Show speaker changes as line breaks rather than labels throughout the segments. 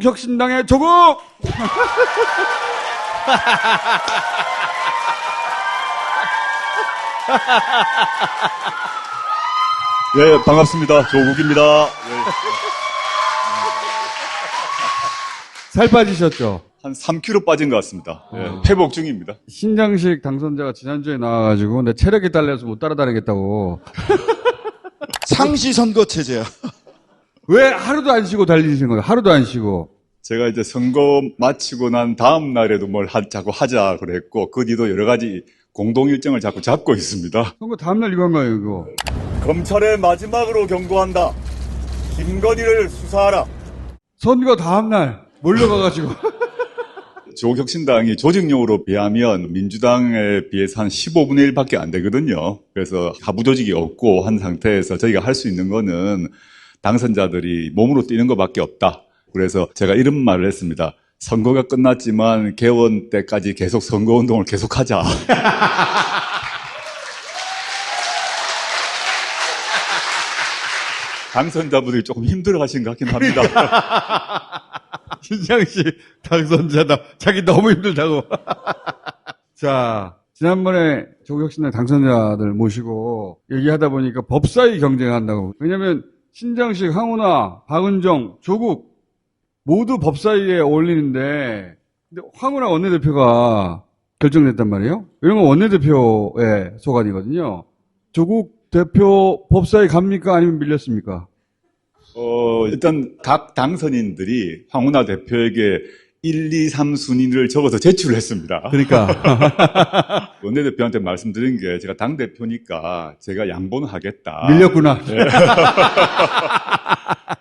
혁신당의 조국!
네, 반갑습니다. 조국입니다. 네.
살 빠지셨죠?
한 3kg 빠진 것 같습니다. 네, 회복 중입니다.
신장식 당선자가 지난주에 나와가지고 내 체력이 딸려서 못 따라다니겠다고.
상시 선거 체제야.
왜 하루도 안 쉬고 달리시는 거예요? 하루도 안 쉬고.
제가 이제 선거 마치고 난 다음 날에도 자꾸 하자 그랬고, 그 뒤도 여러 가지 공동 일정을 자꾸 잡고 있습니다.
선거 다음날 이거 한 거예요, 이거.
검찰에 마지막으로 경고한다. 김건희를 수사하라.
선거 다음날 몰려가가지고.
조국혁신당이 조직력으로 비하면 민주당에 비해서 한 15분의 1밖에 안 되거든요. 그래서 하부 조직이 없고 한 상태에서 저희가 할 수 있는 거는 당선자들이 몸으로 뛰는 것밖에 없다. 그래서 제가 이런 말을 했습니다. 선거가 끝났지만 개원 때까지 계속 선거운동을 계속하자. 당선자분들이 조금 힘들어하신 것 같긴 합니다.
신장식 당선자다. 자기 너무 힘들다고. 자, 지난번에 조국혁신당 당선자들 모시고 얘기하다 보니까 법사위 경쟁한다고. 왜냐면 신장식, 황운하, 박은정, 조국 모두 법사위에 어울리는데, 근데 황운하 원내대표가 결정됐단 말이에요. 이런 건 원내대표의 소관이거든요. 조국 대표 법사위 갑니까? 아니면 밀렸습니까?
일단 각 당선인들이 황운하 대표에게 1, 2, 3순위를 적어서 제출을 했습니다.
그러니까.
원내대표한테 말씀드린 게 제가 당대표니까 제가 양보는 하겠다.
밀렸구나.
네.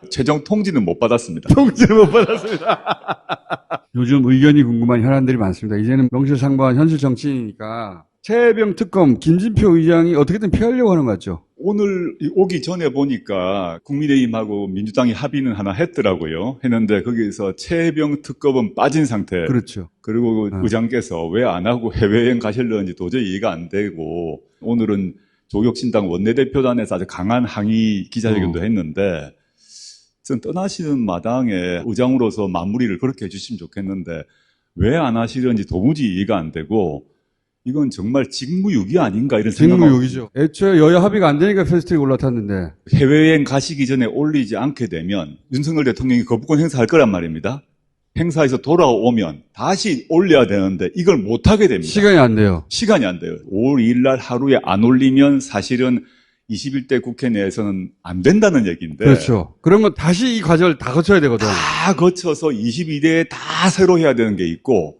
최종 통지는 못 받았습니다.
통지를 못 받았습니다. 요즘 의견이 궁금한 현안들이 많습니다. 이제는 명실상부한 현실 정치인이니까 최혜병 특검 김진표 의장이 어떻게든 피하려고 하는 것 같죠?
오늘 오기 전에 보니까 국민의힘하고 민주당이 합의는 하나 했더라고요. 했는데 거기에서 최혜병 특검은 빠진 상태.
그렇죠.
그리고 의장께서 왜 안 하고 해외여행 가실려는지 도저히 이해가 안 되고, 오늘은 조국혁신당 원내대표단에서 아주 강한 항의 기자회견도 했는데, 전 떠나시는 마당에 의장으로서 마무리를 그렇게 해주시면 좋겠는데 왜 안 하시려는지 도무지 이해가 안 되고, 이건 정말 직무유기 아닌가 이런 생각이.
직무유기죠. 애초에 여야 합의가 안 되니까 패스트트랙 올라탔는데.
해외여행 가시기 전에 올리지 않게 되면 윤석열 대통령이 거부권 행사할 거란 말입니다. 행사에서 돌아오면 다시 올려야 되는데 이걸 못하게 됩니다.
시간이 안 돼요.
시간이 안 돼요. 5월 2일 날 하루에 안 올리면 사실은 21대 국회 내에서는 안 된다는 얘기인데.
그렇죠. 그러면 다시 이 과정을 다 거쳐야 되거든.
다 거쳐서 22대에 다 새로 해야 되는 게 있고,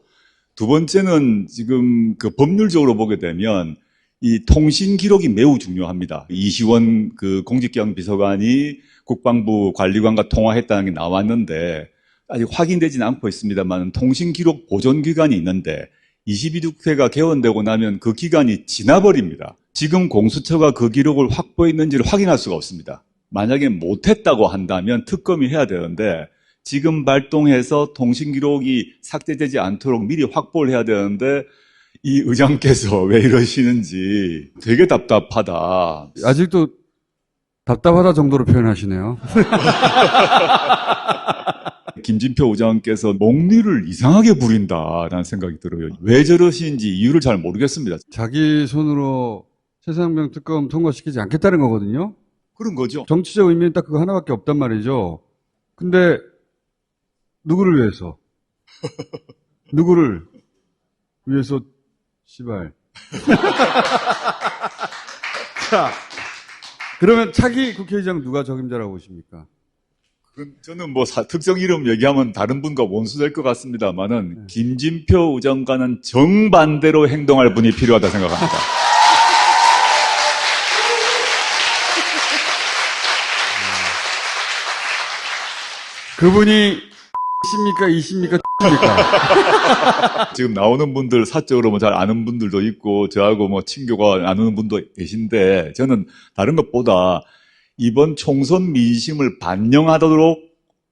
두 번째는 지금 그 법률적으로 보게 되면 이 통신 기록이 매우 중요합니다. 이시원 그 공직기강 비서관이 국방부 관리관과 통화했다는 게 나왔는데 아직 확인되지는 않고 있습니다만 통신 기록 보존 기간이 있는데 22국회가 개원되고 나면 그 기간이 지나버립니다. 지금 공수처가 그 기록을 확보했는지를 확인할 수가 없습니다. 만약에 못했다고 한다면 특검이 해야 되는데 지금 발동해서 통신 기록이 삭제되지 않도록 미리 확보를 해야 되는데 이 의장께서 왜 이러시는지 되게 답답하다.
아직도 답답하다 정도로 표현하시네요.
김진표 의장께서 목리를 이상하게 부린다라는 생각이 들어요. 왜 저러시는지 이유를 잘 모르겠습니다.
자기 손으로 최상병 특검 통과시키지 않겠다는 거거든요.
그런 거죠.
정치적 의미는 딱 그거 하나밖에 없단 말이죠. 근데 누구를 위해서? 누구를 위해서? 시발. 자, 그러면 차기 국회의장 누가 적임자라고 보십니까?
저는 뭐 특정 이름 얘기하면 다른 분과 원수될 것 같습니다만은 김진표 의장과는 정반대로 행동할 분이 필요하다 생각합니다.
그분이 X입니까? E십니까? X입니까?
지금 나오는 분들 사적으로 뭐 잘 아는 분들도 있고 저하고 뭐 친교가 나누는 분도 계신데 저는 다른 것보다 이번 총선 민심을 반영하도록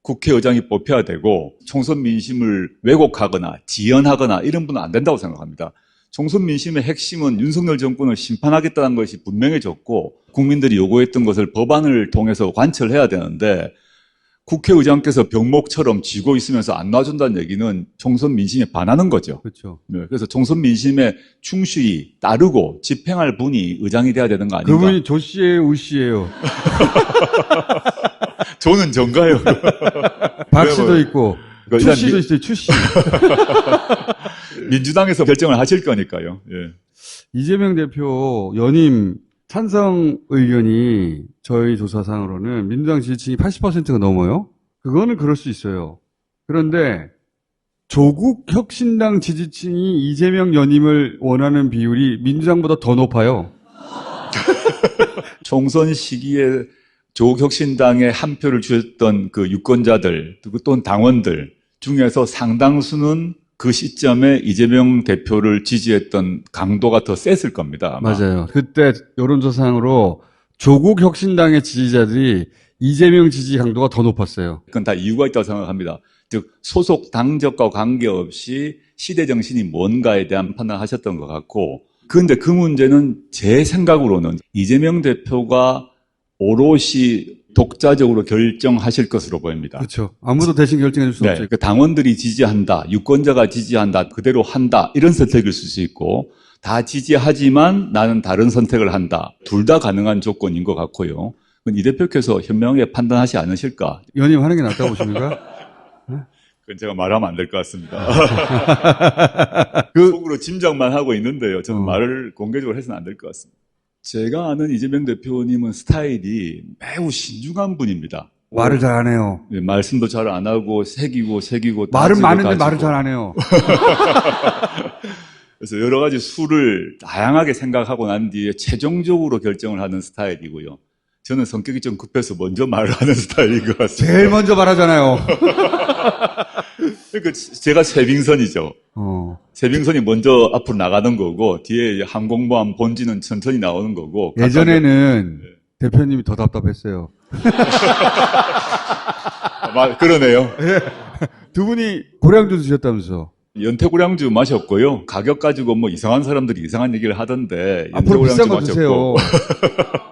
국회의장이 뽑혀야 되고 총선 민심을 왜곡하거나 지연하거나 이런 분은 안 된다고 생각합니다. 총선 민심의 핵심은 윤석열 정권을 심판하겠다는 것이 분명해졌고 국민들이 요구했던 것을 법안을 통해서 관철해야 되는데 국회의장께서 병목처럼 쥐고 있으면서 안 놔준다는 얘기는 총선 민심에 반하는 거죠.
그렇죠.
네, 그래서 총선 민심에 충실히 따르고 집행할 분이 의장이 돼야 되는 거 아닌가?
그분이 조 씨예요, 우 씨예요.
저는 전가요.
박 씨도 있고
그
추
일단
씨도 있어요. 추 씨.
민주당에서 결정을 하실 거니까요. 예.
이재명 대표 연임 찬성 의견이 저희 조사상으로는 민주당 지지층이 80%가 넘어요. 그거는 그럴 수 있어요. 그런데 조국 혁신당 지지층이 이재명 연임을 원하는 비율이 민주당보다 더 높아요.
총선 시기에 조국혁신당에 한 표를 주셨던 그 유권자들 또는 당원들 중에서 상당수는 그 시점에 이재명 대표를 지지했던 강도가 더 셌을 겁니다. 아마.
맞아요. 그때 여론조사상으로 조국 혁신당의 지지자들이 이재명 지지 강도가 더 높았어요.
그건 다 이유가 있다고 생각합니다. 즉 소속 당적과 관계없이 시대 정신이 뭔가에 대한 판단을 하셨던 것 같고, 그런데 그 문제는 제 생각으로는 이재명 대표가 오롯이 독자적으로 결정하실 것으로 보입니다.
그렇죠. 아무도 대신 결정해 줄 수
네,
없죠.
그 당원들이 지지한다, 유권자가 지지한다, 그대로 한다, 이런 선택일 수 있고, 다 지지하지만 나는 다른 선택을 한다. 둘 다 가능한 조건인 것 같고요. 그건 이 대표께서 현명하게 판단하지 않으실까?
연임하는 게 낫다고 보십니까?
그건 제가 말하면 안 될 것 같습니다. 속으로 짐작만 하고 있는데요. 저는 말을 공개적으로 해서는 안 될 것 같습니다. 제가 아는 이재명 대표님은 스타일이 매우 신중한 분입니다.
말을 잘 안 해요.
네, 말씀도 잘 안 하고 새기고
말은 많은데
다지고.
말을 잘 안 해요.
그래서 여러 가지 수를 다양하게 생각하고 난 뒤에 최종적으로 결정을 하는 스타일이고요. 저는 성격이 좀 급해서 먼저 말을 하는 스타일인 것 같습니다.
제일 먼저 말하잖아요.
그러니까 제가 쇠빙선이죠. 쇠빙선이 먼저 앞으로 나가는 거고 뒤에 항공모함 본지는 천천히 나오는 거고.
예전에는 대표님이 더 답답했어요.
그러네요.
두 분이 고량주 드셨다면서.
연태고량주 마셨고요. 가격 가지고 뭐 이상한 사람들이 이상한 얘기를 하던데.
앞으로 비싼 거 드세요.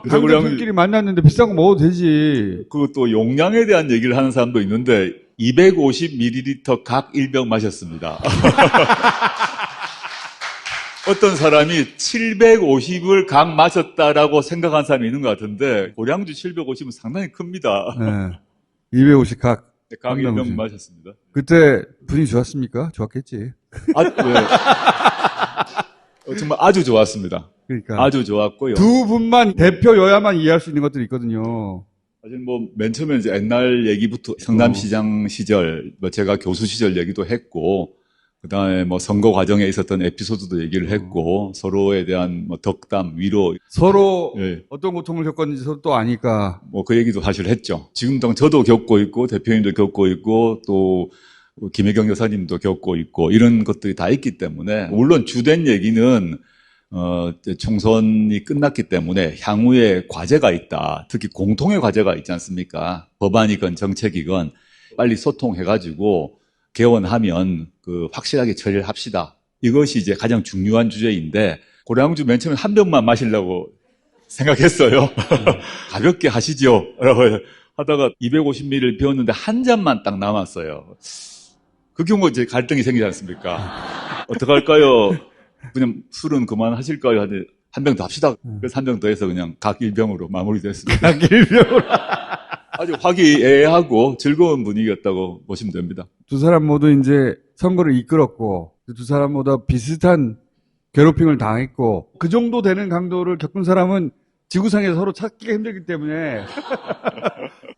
연태고량주
강대표끼리 만났는데 비싼 거 먹어도 되지.
그리고 또 용량에 대한 얘기를 하는 사람도 있는데 250ml 각 1병 마셨습니다. 어떤 사람이 750을 각 마셨다라고 생각한 사람이 있는 것 같은데 고량주 750은 상당히 큽니다.
네. 250 각.
각 1병 마셨습니다.
그때 분위기 좋았습니까? 좋았겠지.
네. 정말 아주 좋았습니다.
그러니까.
아주 좋았고요.
두 분만 대표여야만 이해할 수 있는 것들이 있거든요.
사실 뭐 맨 처음에 이제 옛날 얘기부터 성남시장 시절, 뭐 제가 교수 시절 얘기도 했고, 그다음에 뭐 선거 과정에 있었던 에피소드도 얘기를 했고, 서로에 대한 뭐 덕담, 위로.
서로
예.
어떤 고통을 겪었는지 서로 또 아니까.
뭐 그 얘기도 사실 했죠. 지금도 저도 겪고 있고, 대표님도 겪고 있고, 또 김혜경 여사님도 겪고 있고, 이런 것들이 다 있기 때문에, 물론 주된 얘기는 이제 총선이 끝났기 때문에 향후에 과제가 있다. 특히 공통의 과제가 있지 않습니까? 법안이건 정책이건 빨리 소통해가지고 개원하면 확실하게 처리를 합시다. 이것이 이제 가장 중요한 주제인데, 고량주 맨 처음에 한 병만 마시려고 생각했어요. 가볍게 하시죠. 라고 하다가 250ml를 비웠는데 한 잔만 딱 남았어요. 그 경우 이제 갈등이 생기지 않습니까? 어떡할까요? 그냥 술은 그만하실까요? 하는데 한 병 더 합시다. 그래서 한 병 더 해서 그냥 각 1병으로 마무리됐습니다.
각 1병으로.
아주 화기애애하고 즐거운 분위기였다고 보시면 됩니다.
두 사람 모두 이제 선거를 이끌었고, 두 사람 모두 비슷한 괴롭힘을 당했고, 그 정도 되는 강도를 겪은 사람은 지구상에서 서로 찾기가 힘들기 때문에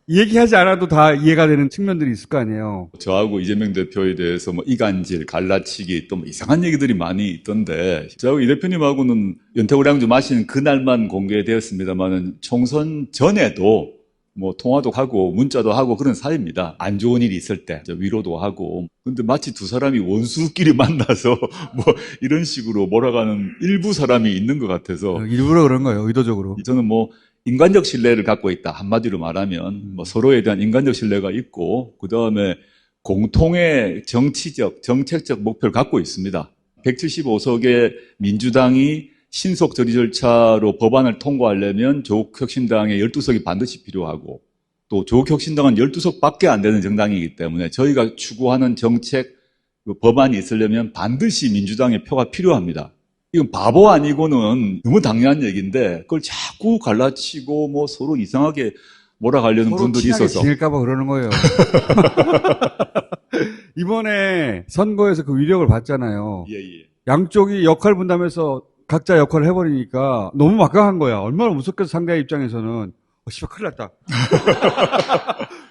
얘기하지 않아도 다 이해가 되는 측면들이 있을 거 아니에요.
저하고 이재명 대표에 대해서 뭐 이간질, 갈라치기 또 뭐 이상한 얘기들이 많이 있던데, 저하고 이 대표님하고는 연태고량주 마시는 그날만 공개되었습니다만은 총선 전에도 뭐 통화도 하고 문자도 하고 그런 사이입니다. 안 좋은 일이 있을 때 위로도 하고. 근데 마치 두 사람이 원수끼리 만나서 뭐 이런 식으로 몰아가는 일부 사람이 있는 것 같아서.
일부러 그런 거예요. 의도적으로.
저는 뭐 인간적 신뢰를 갖고 있다. 한마디로 말하면 뭐 서로에 대한 인간적 신뢰가 있고, 그 다음에 공통의 정치적, 정책적 목표를 갖고 있습니다. 175석의 민주당이 신속 처리 절차로 법안을 통과하려면 조국혁신당의 12석이 반드시 필요하고, 또 조국혁신당은 12석밖에 안 되는 정당이기 때문에 저희가 추구하는 정책, 그 법안이 있으려면 반드시 민주당의 표가 필요합니다. 이건 바보 아니고는 너무 당연한 얘기인데 그걸 자꾸 갈라치고 뭐 서로 이상하게 몰아가려는
서로
분들이
친하게
있어서.
지낼까봐 그러는 거예요. 이번에 선거에서 그 위력을 봤잖아요.
예, 예.
양쪽이 역할 분담해서 각자 역할을 해버리니까 너무 막강한 거야. 얼마나 무섭겠어, 상대 입장에서는. 씨발, 큰일 났다.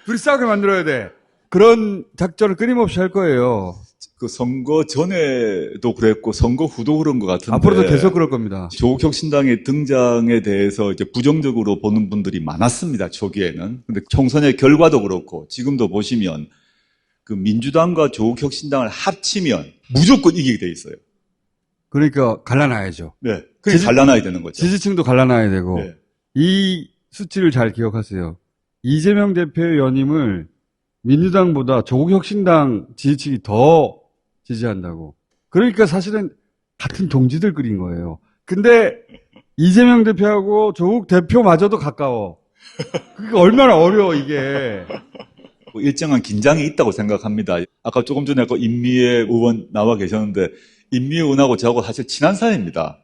둘이 싸우게 만들어야 돼. 그런 작전을 끊임없이 할 거예요.
그 선거 전에도 그랬고 선거 후도 그런 것 같은데.
앞으로도 계속 그럴 겁니다.
조국혁신당의 등장에 대해서 이제 부정적으로 보는 분들이 많았습니다, 초기에는. 근데 총선의 결과도 그렇고, 지금도 보시면, 그 민주당과 조국혁신당을 합치면 무조건 이기게 돼 있어요.
그러니까 갈라놔야죠.
네. 그게 갈라놔야 되는 거죠.
지지층도 갈라놔야 되고.
네.
이 수치를 잘 기억하세요. 이재명 대표의 연임을 민주당보다 조국혁신당 지지층이 더 지지한다고. 그러니까 사실은 같은 동지들 끓인 거예요. 근데 이재명 대표하고 조국 대표마저도 가까워. 그게 얼마나 어려워, 이게.
뭐 일정한 긴장이 있다고 생각합니다. 아까 조금 전에 그 임미애 의원 나와 계셨는데, 임미애 의원하고 저하고 사실 친한 사이입니다.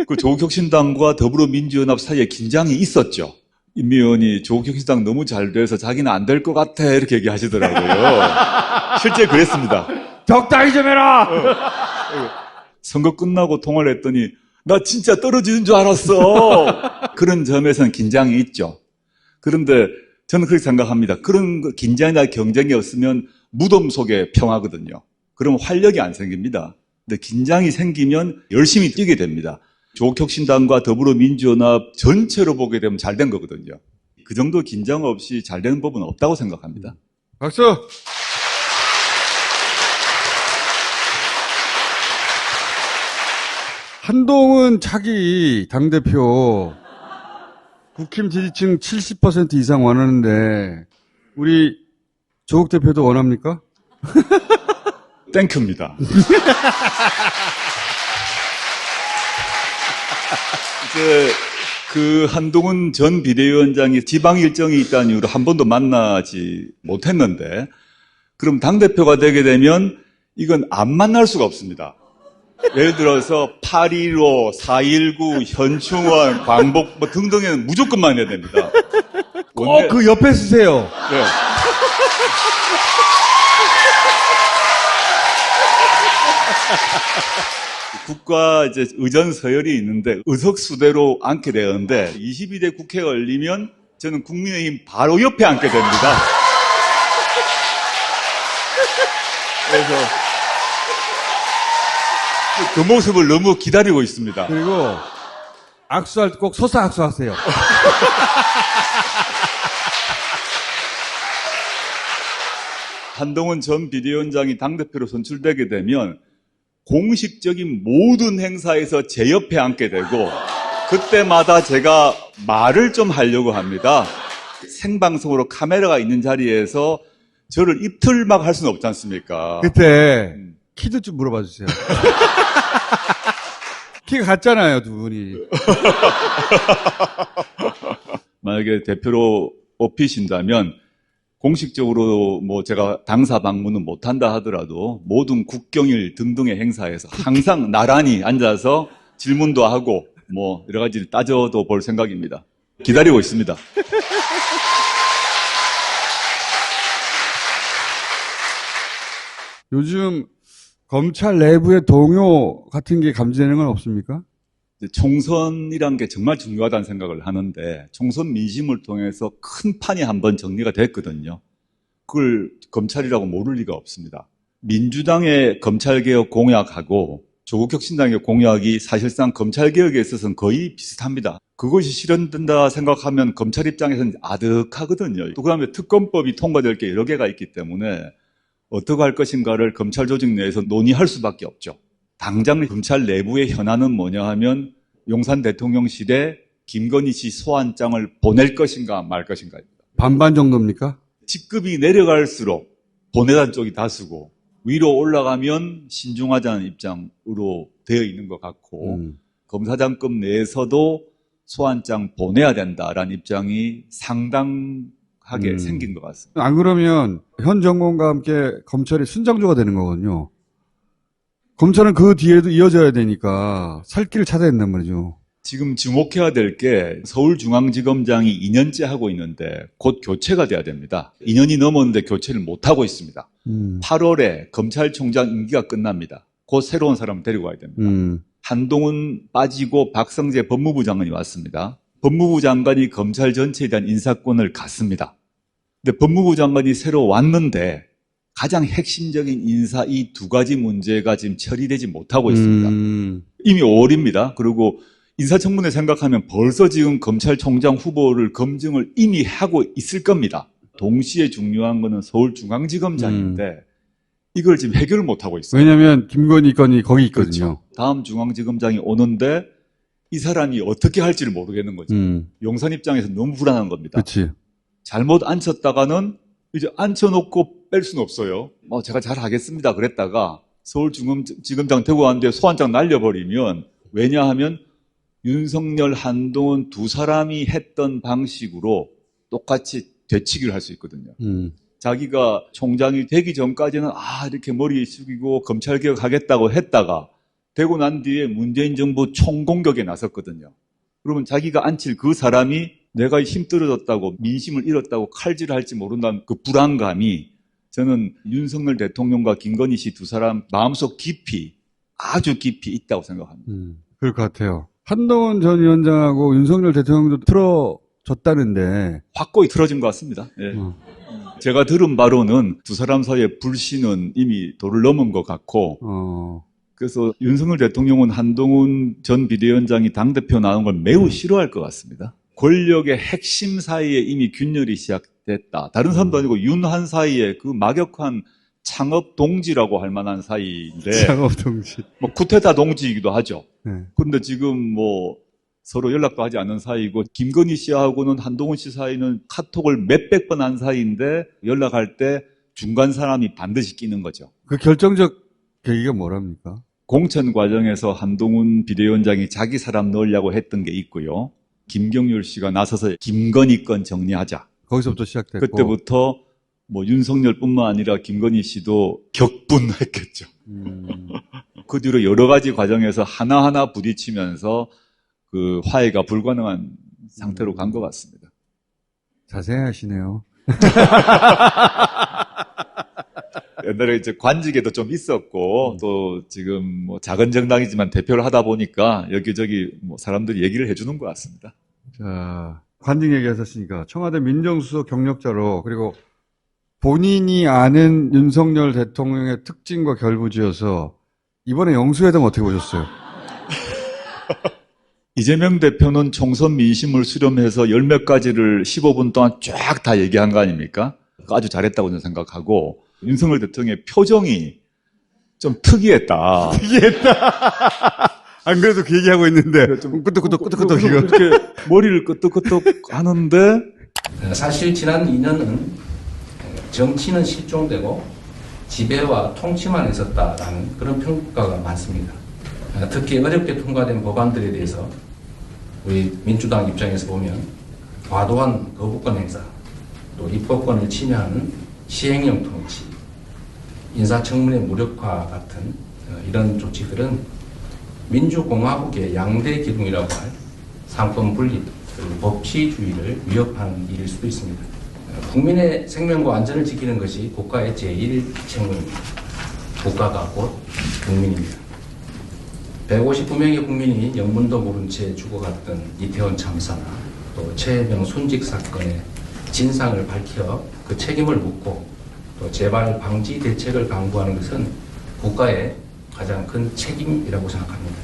그 조국혁신당과 더불어민주연합 사이에 긴장이 있었죠. 임미애 의원이 조국혁신당 너무 잘 돼서 자기는 안 될 것 같아 이렇게 얘기하시더라고요. 실제 그랬습니다.
적당히 좀 해라!
선거 끝나고 통화를 했더니 나 진짜 떨어지는 줄 알았어. 그런 점에서는 긴장이 있죠. 그런데 저는 그렇게 생각합니다. 그런 긴장이나 경쟁이 없으면 무덤 속에 평화거든요. 그럼 활력이 안 생깁니다. 근데 긴장이 생기면 열심히 뛰게 됩니다. 조국혁신당과 더불어민주연합 전체로 보게 되면 잘 된 거거든요. 그 정도 긴장 없이 잘 되는 법은 없다고 생각합니다.
박수! 한동훈 차기 당대표 국힘 지지층 70% 이상 원하는데 우리 조국 대표도 원합니까?
땡큐입니다. 이제 그 한동훈 전 비대위원장이 지방 일정이 있다는 이유로 한 번도 만나지 못했는데, 그럼 당대표가 되게 되면 이건 안 만날 수가 없습니다. 예를 들어서 8.15, 4.19, 현충원, 광복 뭐 등등에는 무조건 만나야 됩니다.
꼭 그 옆에 쓰세요.
네. 국가 이제 의전 서열이 있는데 의석수대로 앉게 되었는데 22대 국회가 열리면 저는 국민의힘 바로 옆에 앉게 됩니다. 그래서 그 모습을 너무 기다리고 있습니다.
그리고 악수할 때 꼭 서서 악수하세요.
한동훈 전 비대위원장이 당대표로 선출되게 되면 공식적인 모든 행사에서 제 옆에 앉게 되고 그때마다 제가 말을 좀 하려고 합니다. 생방송으로 카메라가 있는 자리에서 저를 입틀막 할 수는 없지 않습니까?
그때 키도 좀 물어봐 주세요. 키가 같잖아요, 두 분이.
만약에 대표로 뽑히신다면 공식적으로 뭐 제가 당사 방문은 못한다 하더라도 모든 국경일 등등의 행사에서 항상 나란히 앉아서 질문도 하고 뭐 여러 가지를 따져도 볼 생각입니다. 기다리고 있습니다.
요즘 검찰 내부의 동요 같은 게 감지되는 건 없습니까?
이제 총선이란 게 정말 중요하다는 생각을 하는데 총선 민심을 통해서 큰 판이 한번 정리가 됐거든요. 그걸 검찰이라고 모를 리가 없습니다. 민주당의 검찰개혁 공약하고 조국혁신당의 공약이 사실상 검찰개혁에 있어서는 거의 비슷합니다. 그것이 실현된다 생각하면 검찰 입장에서는 아득하거든요. 또 그다음에 특검법이 통과될 게 여러 개가 있기 때문에 어떻게 할 것인가를 검찰 조직 내에서 논의할 수밖에 없죠. 당장 검찰 내부의 현안은 뭐냐 하면 용산 대통령실에 김건희 씨 소환장을 보낼 것인가 말 것인가입니다.
반반 정도입니까?
직급이 내려갈수록 보내단 쪽이 다수고 위로 올라가면 신중하자는 입장으로 되어 있는 것 같고 검사장급 내에서도 소환장 보내야 된다라는 입장이 상당하게 생긴 것 같습니다.
안 그러면 현 정권과 함께 검찰이 순장조가 되는 거거든요. 검찰은 그 뒤에도 이어져야 되니까 살 길을 찾아야 된단 말이죠.
지금 주목해야 될 게 서울중앙지검장이 2년째 하고 있는데 곧 교체가 돼야 됩니다. 2년이 넘었는데 교체를 못하고 있습니다. 8월에 검찰총장 임기가 끝납니다. 곧 새로운 사람을 데리고 와야 됩니다. 한동훈 빠지고 박성재 법무부 장관이 왔습니다. 법무부 장관이 검찰 전체에 대한 인사권을 갖습니다. 근데 법무부 장관이 새로 왔는데 가장 핵심적인 인사 이 두 가지 문제가 지금 처리되지 못하고 있습니다. 이미 5월입니다. 그리고 인사청문회 생각하면 벌써 지금 검찰총장 후보를 검증을 이미 하고 있을 겁니다. 동시에 중요한 거는 서울중앙지검장인데 이걸 지금 해결을 못하고 있어요.
왜냐하면 김건희 건이 거기 있거든요.
그렇죠. 다음 중앙지검장이 오는데 이 사람이 어떻게 할지를 모르겠는 거죠. 용산 입장에서 너무 불안한 겁니다.
그렇지.
잘못 앉혔다가는 이제 앉혀놓고 뺄 수는 없어요. 제가 잘 하겠습니다 그랬다가 서울지검장 되고 왔는데 소환장 날려버리면, 왜냐하면 윤석열, 한동훈 두 사람이 했던 방식으로 똑같이 되치기를 할 수 있거든요. 자기가 총장이 되기 전까지는 이렇게 머리 숙이고 검찰개혁 하겠다고 했다가 되고 난 뒤에 문재인 정부 총공격에 나섰거든요. 그러면 자기가 앉힐 그 사람이 내가 힘 떨어졌다고 민심을 잃었다고 칼질할지 모른다는 그 불안감이 저는 윤석열 대통령과 김건희 씨 두 사람 마음속 깊이, 아주 깊이 있다고 생각합니다.
그럴 것 같아요. 한동훈 전 위원장하고 윤석열 대통령도 틀어졌다는데
확고히 틀어진 것 같습니다. 예. 제가 들은 바로는 두 사람 사이의 불신은 이미 도를 넘은 것 같고, 그래서 윤석열 대통령은 한동훈 전 비대위원장이 당대표 나온 걸 매우 싫어할 것 같습니다. 권력의 핵심 사이에 이미 균열이 시작됐다. 다른 사람도 아니고 윤한 사이에 그 막역한 창업 동지라고 할 만한 사이인데,
창업 동지,
쿠데타 동지이기도 하죠.
네.
그런데 지금 서로 연락도 하지 않는 사이고, 김건희 씨하고는 한동훈 씨 사이는 카톡을 몇백 번 한 사이인데 연락할 때 중간 사람이 반드시 끼는 거죠.
그 결정적 계기가 뭐랍니까?
공천 과정에서 한동훈 비대위원장이 자기 사람 넣으려고 했던 게 있고요. 김경률 씨가 나서서 김건희 건 정리하자.
거기서부터 시작됐고.
그때부터 윤석열뿐만 아니라 김건희 씨도 격분했겠죠. 그 뒤로 여러 가지 과정에서 하나하나 부딪히면서 그 화해가 불가능한 상태로 간 것 같습니다.
자세히 하시네요.
옛날에 이제 관직에도 좀 있었고, 또 지금 작은 정당이지만 대표를 하다 보니까 여기저기 사람들이 얘기를 해주는 것 같습니다.
자, 관직 얘기하셨으니까 청와대 민정수석 경력자로, 그리고 본인이 아는 윤석열 대통령의 특징과 결부지어서 이번에 영수회담 어떻게 보셨어요?
이재명 대표는 총선 민심을 수렴해서 열 몇 가지를 15분 동안 쫙 다 얘기한 거 아닙니까? 아주 잘했다고 저는 생각하고, 윤석열 대통령의 표정이 좀 특이했다.
안 그래도 그 얘기하고 있는데,
좀
끄떡끄떡 이거.
이렇게 머리를 끄떡끄떡 하는데,
사실 지난 2년은 정치는 실종되고 지배와 통치만 있었다라는 그런 평가가 많습니다. 특히 어렵게 통과된 법안들에 대해서 우리 민주당 입장에서 보면 과도한 거부권 행사, 또 입법권을 침해하는 시행령 통치, 인사청문회 무력화 같은 이런 조치들은 민주공화국의 양대 기둥이라고 할 상권 분립, 그리고 법치주의를 위협하는 일일 수도 있습니다. 국민의 생명과 안전을 지키는 것이 국가의 제1 책무입니다. 국가가 곧 국민입니다. 159명의 국민이 영문도 모른 채 죽어갔던 이태원 참사나 또 최혜병 순직 사건의 진상을 밝혀 그 책임을 묻고 또 재발 방지 대책을 강구하는 것은 국가의 가장 큰 책임이라고 생각합니다.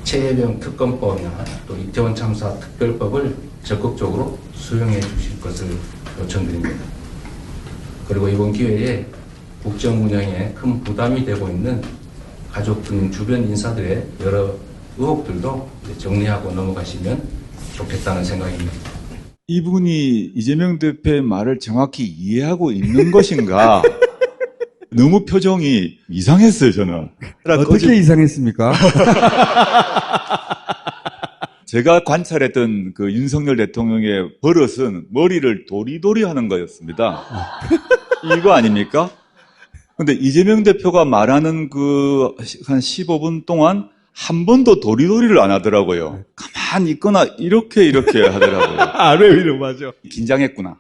최혜병 특검법이나 또 이태원 참사 특별법을 적극적으로 수용해 주실 것을 요청드립니다. 그리고 이번 기회에 국정 운영에 큰 부담이 되고 있는 가족 등 주변 인사들의 여러 의혹들도 정리하고 넘어가시면 좋겠다는 생각입니다.
이분이 이재명 대표의 말을 정확히 이해하고 있는 것인가? 너무 표정이 이상했어요, 저는.
어떻게 이상했습니까?
제가 관찰했던 그 윤석열 대통령의 버릇은 머리를 도리도리 하는 거였습니다. 이거 아닙니까? 근데 이재명 대표가 말하는 그 한 15분 동안 한 번도 도리도리를 안 하더라고요. 가만히 있거나 이렇게 하더라고요.
아래 위로 맞아.
긴장했구나.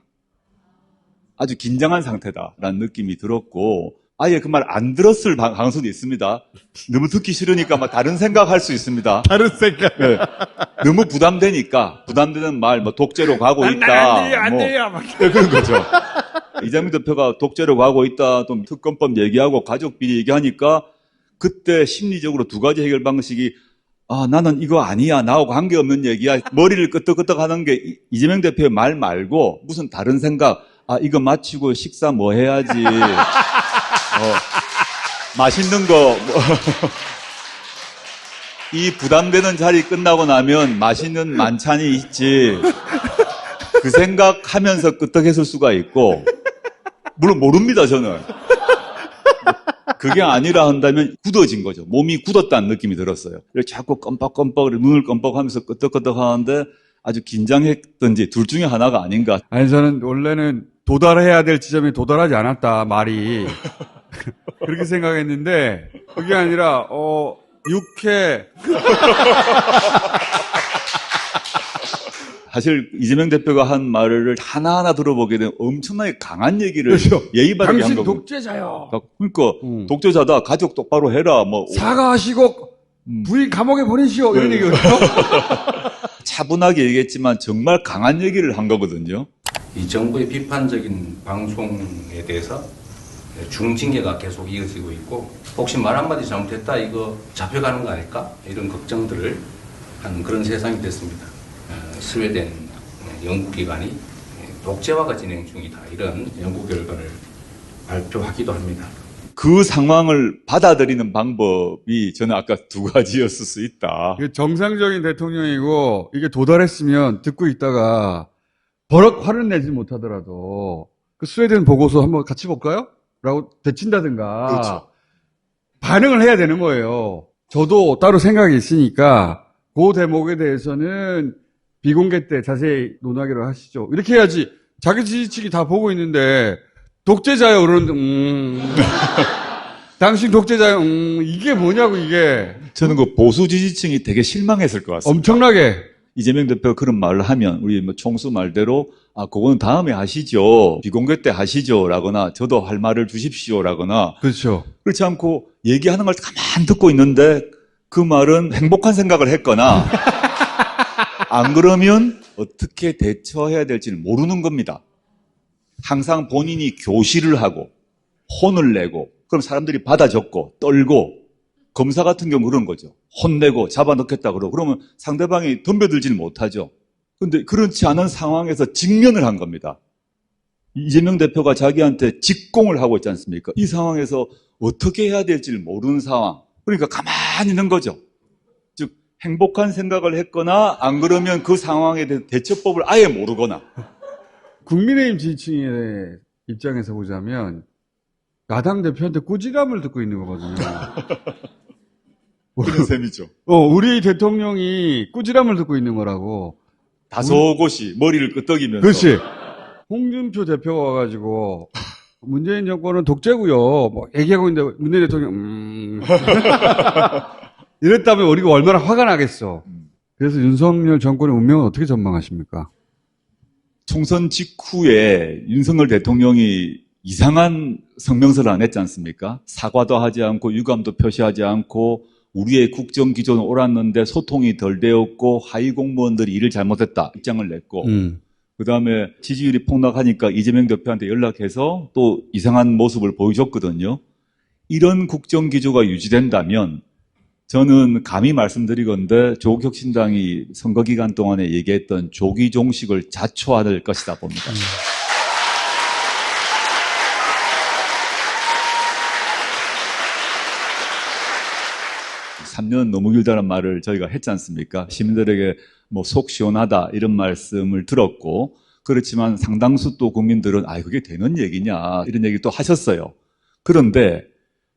아주 긴장한 상태다라는 느낌이 들었고, 아예 그 말 안 들었을 가능성도 있습니다. 너무 듣기 싫으니까 막 다른 생각할 수 있습니다.
다른 생각.
네. 너무 부담되니까 부담되는 말, 뭐 독재로 가고 있다.
안
뭐
돼요. 막.
네, 그런 거죠. 이재명 대표가 독재로 가고 있다, 또 특검법 얘기하고 가족 비리 얘기하니까 그때 심리적으로 두 가지 해결 방식이 나는 이거 아니야. 나하고 관계없는 얘기야. 머리를 끄덕끄덕 하는 게 이재명 대표의 말 말고 무슨 다른 생각. 이거 마치고 식사 뭐 해야지. 맛있는 거. 이 부담되는 자리 끝나고 나면 맛있는 만찬이 있지. 그 생각하면서 끄떡했을 수가 있고, 물론 모릅니다, 저는. 그게 아니라 한다면 굳어진 거죠. 몸이 굳었다는 느낌이 들었어요. 그래서 자꾸 껌뻑껌뻑 눈을 껌뻑하면서 끄떡끄떡 하는데 아주 긴장했던지 둘 중에 하나가 아닌가.
아니, 저는 원래는 도달해야 될 지점에 도달하지 않았다, 말이. 그렇게 생각했는데, 그게 아니라, 육회.
사실 이재명 대표가 한 말을 하나하나 들어보게 되면 엄청나게 강한 얘기를
그렇죠.
예의 바르게 한
당신
거고.
독재자요.
그러니까 독재자다. 가족 똑바로 해라. 뭐
사과하시고, 부인 감옥에 보내시오. 이런
네.
얘기거든요.
차분하게 얘기했지만 정말 강한 얘기를 한 거거든요.
이 정부의 비판적인 방송에 대해서 중징계가 계속 이어지고 있고, 혹시 말 한마디 잘못했다 이거 잡혀가는 거 아닐까? 이런 걱정들을 하는 그런 세상이 됐습니다. 스웨덴 연구기관이 독재화가 진행 중이다, 이런 연구 결과를 발표하기도 합니다.
그 상황을 받아들이는 방법이 저는 아까 두 가지였을 수 있다.
이게 정상적인 대통령이고, 이게 도달했으면 듣고 있다가, 버럭 화를 내지 못하더라도, 그 스웨덴 보고서 한번 같이 볼까요? 라고 되친다든가.
그렇죠.
반응을 해야 되는 거예요. 저도 따로 생각이 있으니까, 그 대목에 대해서는 비공개 때 자세히 논하기로 하시죠. 이렇게 해야지. 자기 지지층이 다 보고 있는데, 독재자요, 그러는데, 당신 독재자요, 이게 뭐냐고, 이게.
저는 그 보수 지지층이 되게 실망했을 것 같습니다.
엄청나게.
이재명 대표가 그런 말을 하면 우리 뭐 총수 말대로 그거는 다음에 하시죠. 비공개 때 하시죠. 라거나 저도 할 말을 주십시오. 라거나
그렇죠.
그렇지 않고 얘기하는 걸 가만 듣고 있는데 그 말은 행복한 생각을 했거나 안 그러면 어떻게 대처해야 될지를 모르는 겁니다. 항상 본인이 교실을 하고 혼을 내고 그럼 사람들이 받아 적고 떨고 검사 같은 경우 그런 거죠. 혼내고 잡아넣겠다 그러고 그러면 상대방이 덤벼들지는 못하죠. 그런데 그렇지 않은 상황에서 직면을 한 겁니다. 이재명 대표가 자기한테 직공을 하고 있지 않습니까? 이 상황에서 어떻게 해야 될지를 모르는 상황. 그러니까 가만히 있는 거죠. 즉 행복한 생각을 했거나 안 그러면 그 상황에 대한 대처법을 아예 모르거나.
국민의힘 지지층의 입장에서 보자면 야당 대표한테 꾸지람을 듣고 있는 거거든요.
그런 셈이죠.
우리 대통령이 꾸지람을 듣고 있는 거라고.
다소곳이 머리를 끄덕이면서.
그렇지. 홍준표 대표가 와가지고 문재인 정권은 독재고요. 뭐 얘기하고 있는데 문재인 대통령 이랬다면 우리가 얼마나 화가 나겠어. 그래서 윤석열 정권의 운명은 어떻게 전망하십니까?
총선 직후에 윤석열 대통령이 이상한 성명서를 안 했지 않습니까? 사과도 하지 않고 유감도 표시하지 않고 우리의 국정 기조는 옳았는데 소통이 덜 되었고 하위 공무원들이 일을 잘못했다 입장을 냈고 그 다음에 지지율이 폭락하니까 이재명 대표한테 연락해서 또 이상한 모습을 보여줬거든요. 이런 국정 기조가 유지된다면 저는 감히 말씀드리건대 조국혁신당이 선거 기간 동안에 얘기했던 조기 종식을 자초할 것이다 봅니다. 3년 너무 길다는 말을 저희가 했지 않습니까? 시민들에게 뭐 속 시원하다 이런 말씀을 들었고 그렇지만 상당수 또 국민들은 그게 되는 얘기냐 이런 얘기 또 하셨어요. 그런데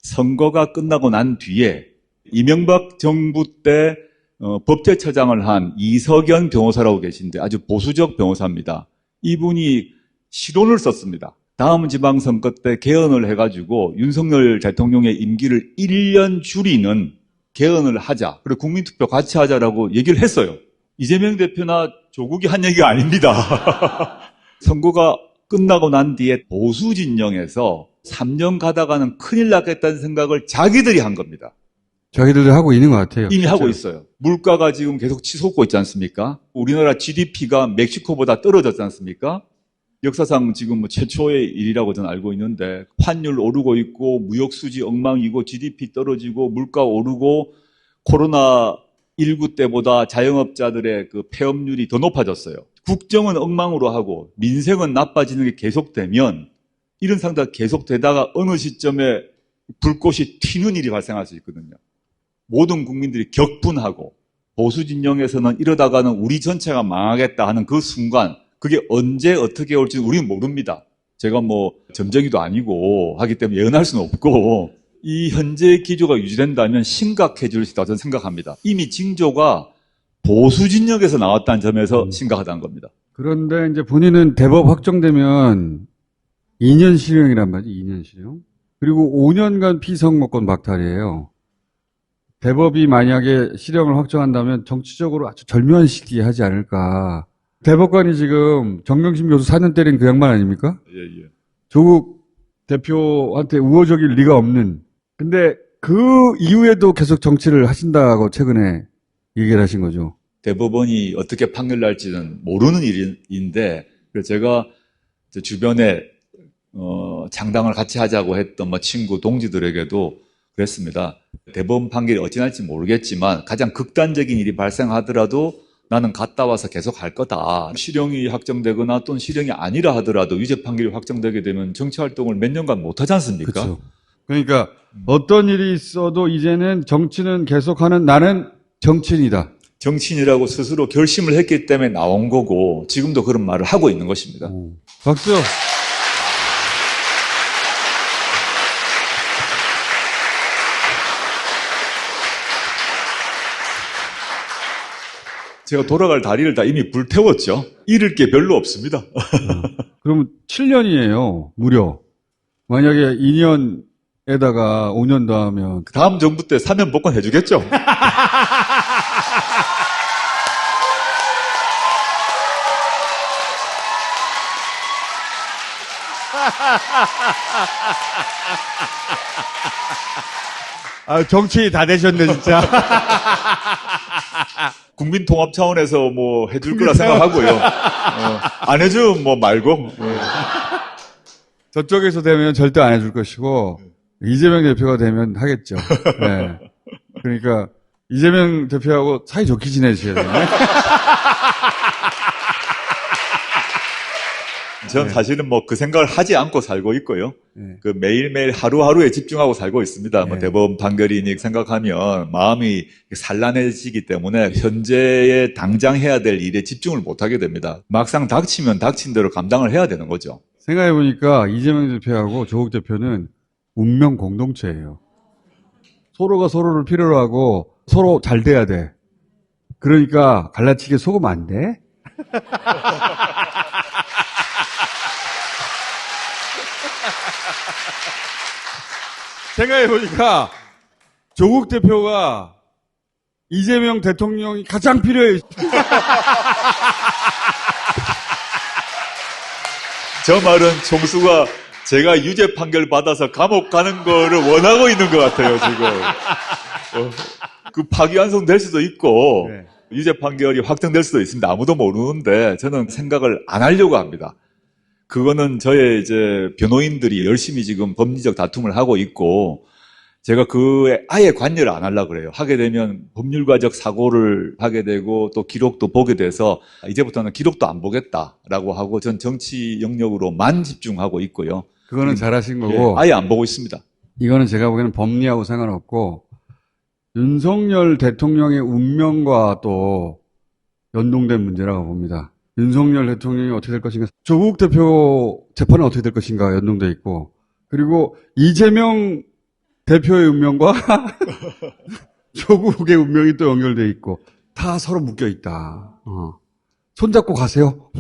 선거가 끝나고 난 뒤에 이명박 정부 때 법제처장을 한 이석연 변호사라고 계신데 아주 보수적 변호사입니다. 이분이 시론을 썼습니다. 다음 지방선거 때 개헌을 해가지고 윤석열 대통령의 임기를 1년 줄이는 개헌을 하자. 그리고 국민투표 같이 하자라고 얘기를 했어요. 이재명 대표나 조국이 한 얘기가 아닙니다. 선거가 끝나고 난 뒤에 보수 진영에서 3년 가다가는 큰일 났겠다는 생각을 자기들이 한 겁니다.
자기들도 하고 있는 것 같아요.
이미
실제로.
하고 있어요. 물가가 지금 계속 치솟고 있지 않습니까? 우리나라 GDP가 멕시코보다 떨어졌지 않습니까? 역사상 지금 뭐 최초의 일이라고 저는 알고 있는데 환율 오르고 있고 무역 수지 엉망이고 GDP 떨어지고 물가 오르고 코로나19 때보다 자영업자들의 그 폐업률이 더 높아졌어요. 국정은 엉망으로 하고 민생은 나빠지는 게 계속되면 이런 상태가 계속되다가 어느 시점에 불꽃이 튀는 일이 발생할 수 있거든요. 모든 국민들이 격분하고 보수 진영에서는 이러다가는 우리 전체가 망하겠다 하는 그 순간 그게 언제 어떻게 올지 우리는 모릅니다. 제가 뭐 점쟁이도 아니고 하기 때문에 예언할 수는 없고 이 현재 기조가 유지된다면 심각해질 수 있다고 저는 생각합니다. 이미 징조가 보수 진영에서 나왔다는 점에서 심각하다는 겁니다.
그런데 이제 본인은 대법 확정되면 2년 실형이란 말이지, 2년 실형. 그리고 5년간 피선거권 박탈이에요. 대법이 만약에 실형을 확정한다면 정치적으로 아주 절묘한 시기에 하지 않을까. 대법관이 지금 정경심 교수 4년 때린 그 양반 아닙니까?
예, 예.
조국 대표한테 우호적일 리가 없는. 근데 그 이후에도 계속 정치를 하신다고 최근에 얘기를 하신 거죠.
대법원이 어떻게 판결 날지는 모르는 일인데, 그래서 제가 제 주변에 창당을 같이 하자고 했던 뭐 친구, 동지들에게도 그랬습니다. 대법원 판결이 어찌 날지 모르겠지만 가장 극단적인 일이 발생하더라도 나는 갔다 와서 계속 할 거다. 실형이 확정되거나 또는 실형이 아니라 하더라도 유죄 판결이 확정되게 되면 정치 활동을 몇 년간 못 하지 않습니까?
그렇죠. 그러니까 어떤 일이 있어도 이제는 정치는 계속하는 나는 정치인이다.
정치인이라고 스스로 결심을 했기 때문에 나온 거고 지금도 그런 말을 하고 있는 것입니다.
박수.
제가 돌아갈 다리를 다 이미 불태웠죠. 잃을 게 별로 없습니다.
그러면 7년이에요. 무려. 만약에 2년에다가 5년 더 하면
다음 정부 때 사면 복권 해주겠죠?
정치인이 다 되셨네 진짜.
국민 통합 차원에서 뭐 해줄 거라 생각하고요. 안 해주면 뭐 말고.
저쪽에서 되면 절대 안 해줄 것이고 이재명 대표가 되면 하겠죠. 네. 그러니까 이재명 대표하고 사이좋게 지내셔야 돼요.
전 사실은 뭐 그 생각을 하지 않고 살고 있고요.
네.
그 매일매일 하루하루에 집중하고 살고 있습니다. 뭐
네.
대법원 판결이니 생각하면 마음이 산란해지기 때문에 현재에 당장 해야 될 일에 집중을 못 하게 됩니다. 막상 닥치면 닥친 대로 감당을 해야 되는 거죠.
생각해보니까 이재명 대표하고 조국 대표는 운명 공동체예요. 서로가 서로를 필요로 하고 서로 잘 돼야 돼. 그러니까 갈라치게 속으면 안 돼. 생각해보니까 조국 대표가 이재명 대통령이 가장 필요해요.
저 말은 총수가 제가 유죄 판결 받아서 감옥 가는 거를 원하고 있는 것 같아요, 지금. 그 파기환송 될 수도 있고,
네.
유죄 판결이 확정될 수도 있습니다. 아무도 모르는데, 저는 생각을 안 하려고 합니다. 그거는 저의 이제 변호인들이 열심히 지금 법리적 다툼을 하고 있고, 제가 그에 아예 관여를 안 하려고 그래요. 하게 되면 법률가적 사고를 하게 되고 또 기록도 보게 돼서 이제부터는 기록도 안 보겠다라고 하고 전 정치 영역으로만 집중하고 있고요.
그거는 잘하신 거고.
아예 안 보고 있습니다.
이거는 제가 보기에는 법리하고 상관없고 윤석열 대통령의 운명과 또 연동된 문제라고 봅니다. 윤석열 대통령이 어떻게 될 것인가, 조국 대표 재판은 어떻게 될 것인가 연동돼 있고, 그리고 이재명 대표의 운명과 조국의 운명이 또 연결돼 있고 다 서로 묶여 있다. 손잡고 가세요.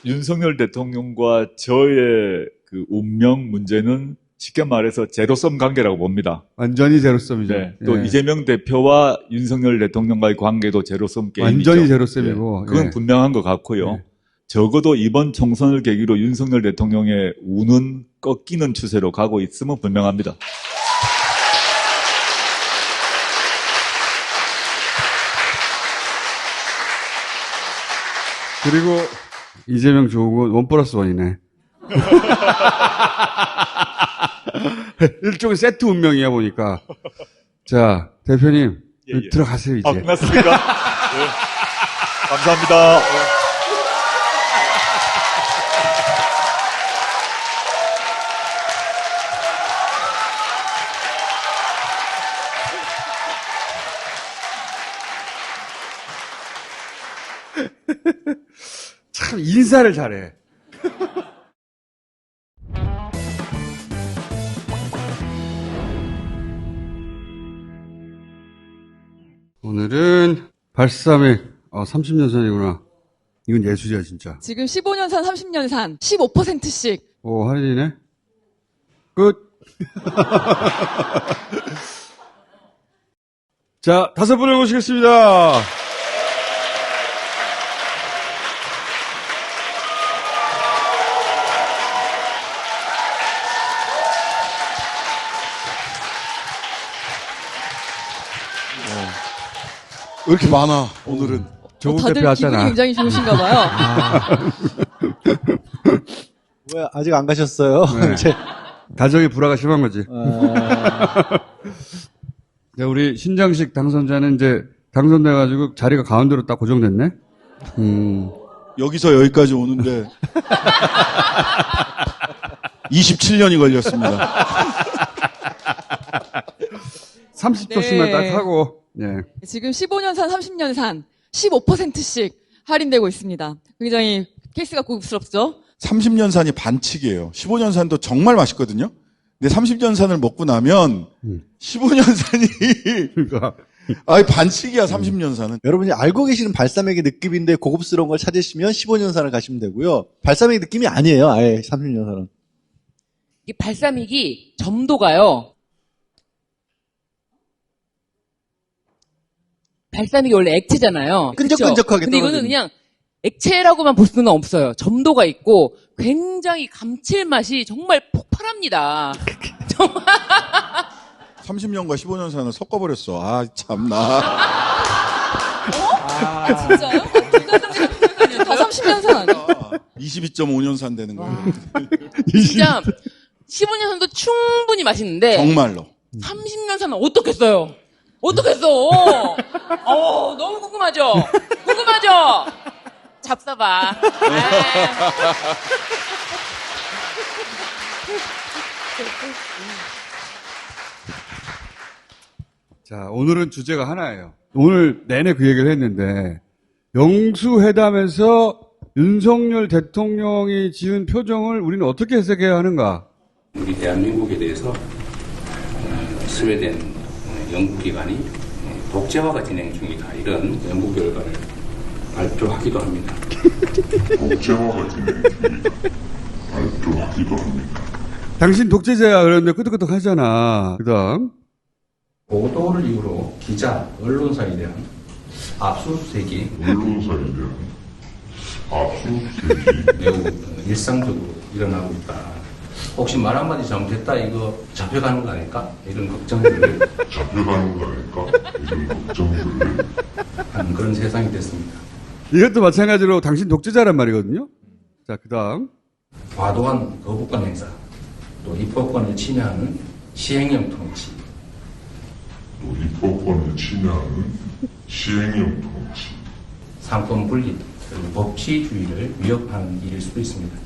윤석열 대통령과 저의 그 운명 문제는 쉽게 말해서 제로섬 관계라고 봅니다.
완전히 제로섬이죠.
네. 또
예.
이재명 대표와 윤석열 대통령과의 관계도 제로섬 게임이죠.
완전히 제로섬이고.
예. 그건
예.
분명한 것 같고요.
예.
적어도 이번 총선을 계기로 윤석열 대통령의 운은 꺾이는 추세로 가고 있음은 분명합니다.
그리고 이재명 조국은 1+1이네. 일종의 세트 운명이야 보니까. 자, 대표님
예, 예.
들어가세요 이제.
끝났습니까? 네. 감사합니다.
참 인사를 잘해. 오늘은 발사믹 30년 전이구나. 이건 예술이야 진짜.
지금 15년 산, 30년 산, 15%씩.
오, 할인이네. 끝. 자, 5분을 모시겠습니다.
왜 이렇게 많아, 오늘은?
조국
다들
대표
기분이
왔잖아.
굉장히 좋으신가 봐요.
왜 아직 안 가셨어요?
네. 가정의 불화가 심한 거지. 자, 우리 신장식 당선자는 이제 당선돼가지고 자리가 가운데로 딱 고정됐네?
여기서 여기까지 오는데 27년이 걸렸습니다.
30초씩만
네.
딱 하고, 예.
지금 15년 산, 30년 산, 15%씩 할인되고 있습니다. 굉장히 케이스가 고급스럽죠?
30년 산이 반칙이에요. 15년 산도 정말 맛있거든요. 근데 30년 산을 먹고 나면 15년 산이
그러니까.
반칙이야. 30년 산은.
여러분이 알고 계시는 발사믹의 느낌인데 고급스러운 걸 찾으시면 15년산을 가시면 되고요. 발사믹 느낌이 아니에요. 아예 30년산은.
이 발사믹이 점도가요. 발사믹이 원래 액체잖아요.
끈적끈적하게
근데 이거는
떨어지는.
그냥 액체라고만 볼 수는 없어요. 점도가 있고 굉장히 감칠맛이 정말 폭발합니다.
30년과 15년 산을 섞어버렸어. 아, 참나.
진짜요? 다 30년 산.
22.5년 산 되는 거예요.
진짜 15년 산도 충분히 맛있는데
정말로.
30년 산은 어떻겠어요? 어떻겠어? 너무 궁금하죠? 궁금하죠? 잡숴봐.
자, 오늘은 주제가 하나예요. 오늘 내내 그 얘기를 했는데, 영수회담에서 윤석열 대통령이 지은 표정을 우리는 어떻게 해석해야 하는가?
우리 대한민국에 대해서 스웨덴 연구기관이 독재화가 진행 중이다. 이런 연구 결과를 발표하기도 합니다.
독재화가 진행 중이다. 발표하기도 합니다.
당신 독재자야 그러는데 끄덕끄덕 하잖아. 그 다음.
보도를 이유로 기자, 언론사에 대한 압수수색이
언론사에 대한 압수수색이
매우 일상적으로 일어나고 있다. 혹시 말 한마디 잘못했다 이거 잡혀가는 거 아닐까? 이런 걱정들을
잡혀가는 거 아닐까? 이런 걱정들을
하는 그런 세상이 됐습니다.
이것도 마찬가지로 당신 독재자란 말이거든요. 자, 그 다음.
과도한 거부권 행사, 또 입법권을 침해하는 시행령 통치,
또 입법권을 침해하는 시행령 통치,
상권 분립, 그리고 법치주의를 위협하는 일일 수도 있습니다.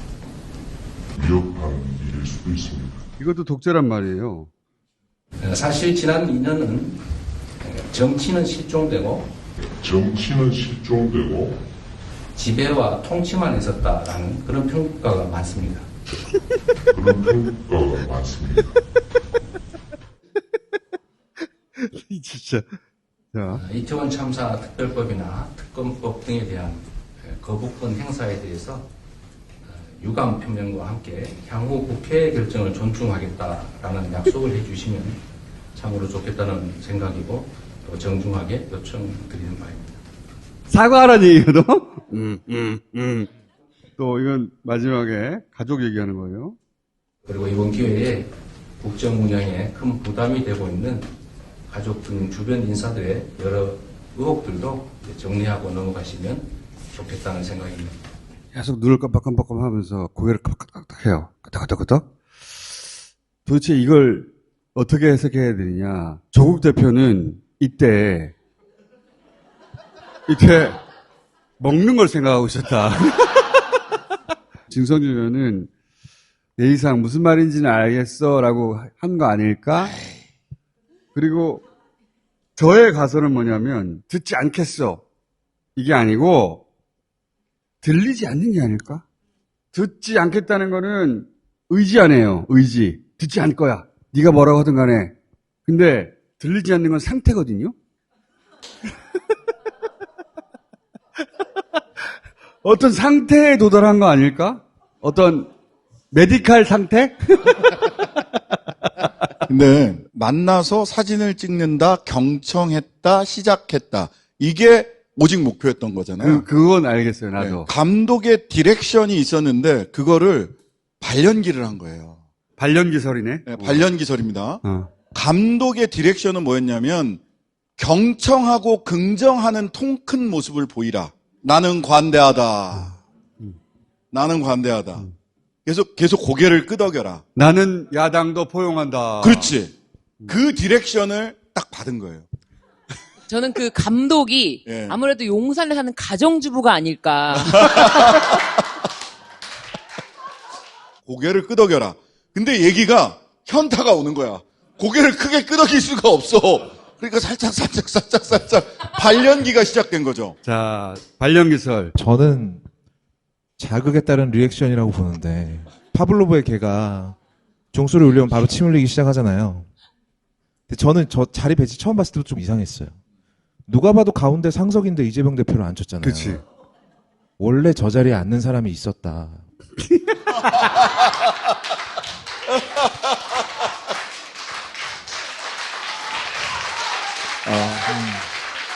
위협하는 일일 수도 있습니다.
이것도 독재란 말이에요.
사실 지난 2년은 정치는 실종되고
정치는 실종되고
지배와 통치만 있었다라는 그런 평가가 많습니다.
그런 평가가 많습니다.
진짜. 자,
이태원 참사 특별법이나 특검법 등에 대한 거부권 행사에 대해서 유감 표명과 함께 향후 국회 결정을 존중하겠다라는 약속을 해주시면 참으로 좋겠다는 생각이고 또 정중하게 요청드리는 바입니다.
사과하라는 얘기거든? 또 이건 마지막에 가족 얘기하는 거예요.
그리고 이번 기회에 국정 운영에 큰 부담이 되고 있는 가족 등 주변 인사들의 여러 의혹들도 정리하고 넘어가시면 좋겠다는 생각입니다.
계속 눈을 깜빡깜빡 하면서 고개를 깜빡깜빡 해요. 끄덕끄덕끄덕. 도대체 이걸 어떻게 해석해야 되느냐. 조국 대표는 이때 먹는 걸 생각하고 있었다. 진성준 의원은 내 이상 무슨 말인지는 알겠어 라고 한 거 아닐까? 그리고 저의 가설은 뭐냐면 듣지 않겠어. 이게 아니고 들리지 않는 게 아닐까? 듣지 않겠다는 거는 의지 아니에요. 의지. 듣지 않을 거야. 네가 뭐라고 하든 간에. 근데 들리지 않는 건 상태거든요. 어떤 상태에 도달한 거 아닐까? 어떤 메디칼 상태?
근데 만나서 사진을 찍는다, 경청했다, 시작했다. 이게 오직 목표였던 거잖아요.
그건 알겠어요, 나도.
네. 감독의 디렉션이 있었는데 그거를 발연기를 한 거예요.
발연기설이네.
네, 발연기설입니다.
어.
감독의 디렉션은 뭐였냐면 경청하고 긍정하는 통 큰 모습을 보이라. 나는 관대하다. 나는 관대하다. 계속 고개를 끄덕여라.
나는 야당도 포용한다.
그렇지. 그 디렉션을 딱 받은 거예요.
저는 그 감독이
예.
아무래도 용산에 사는 가정주부가 아닐까.
고개를 끄덕여라. 근데 얘기가 현타가 오는 거야. 고개를 크게 끄덕일 수가 없어. 그러니까 살짝 발연기가 시작된 거죠.
자, 발연기설.
저는 자극에 따른 리액션이라고 보는데 파블로브의 개가 종소리 울리면 바로 침 흘리기 시작하잖아요. 근데 저는 저 자리 배치 처음 봤을 때도 좀 이상했어요. 누가 봐도 가운데 상석인데 이재명 대표를 앉혔잖아요.
그치.
원래 저 자리에 앉는 사람이 있었다.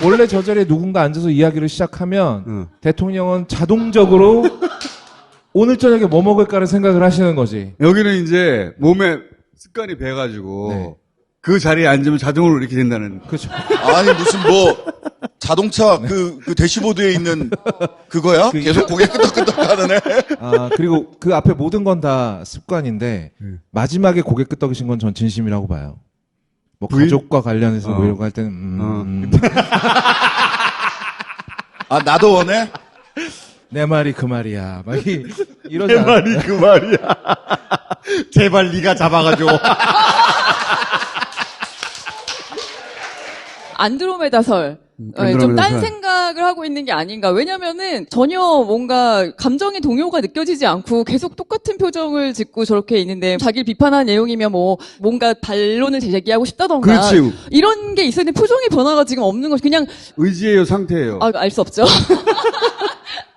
원래 저 자리에 누군가 앉아서 이야기를 시작하면 대통령은 자동적으로 오늘 저녁에 뭐 먹을까를 생각을 하시는 거지.
여기는 이제 몸에 습관이 배가지고
네.
그 자리에 앉으면 자동으로 이렇게 된다는.
그렇죠.
아니 무슨 뭐 자동차 그 대시보드에 있는 그거야? 계속 고개 끄덕끄덕 하는 애.
아, 그리고 그 앞에 모든 건 다 습관인데 마지막에 고개 끄덕이신 건 전 진심이라고 봐요. 뭐
부인?
가족과 관련해서 뭐 이런 거 할 때는
아 나도 원해?
내 말이 그 말이야. 막 이러지
내
않-
말이 그 말이야. 제발 네가 잡아가지고.
안드로메다설. 좀 딴 생각을 하고 있는 게 아닌가. 왜냐면은 전혀 뭔가 감정의 동요가 느껴지지 않고 계속 똑같은 표정을 짓고 저렇게 있는데 자기를 비판한 내용이면 뭐 뭔가 반론을 제기하고 싶다던가.
그렇지.
이런 게 있었는데 표정의 변화가 지금 없는 것이 그냥
의지예요, 상태예요.
알 수 없죠.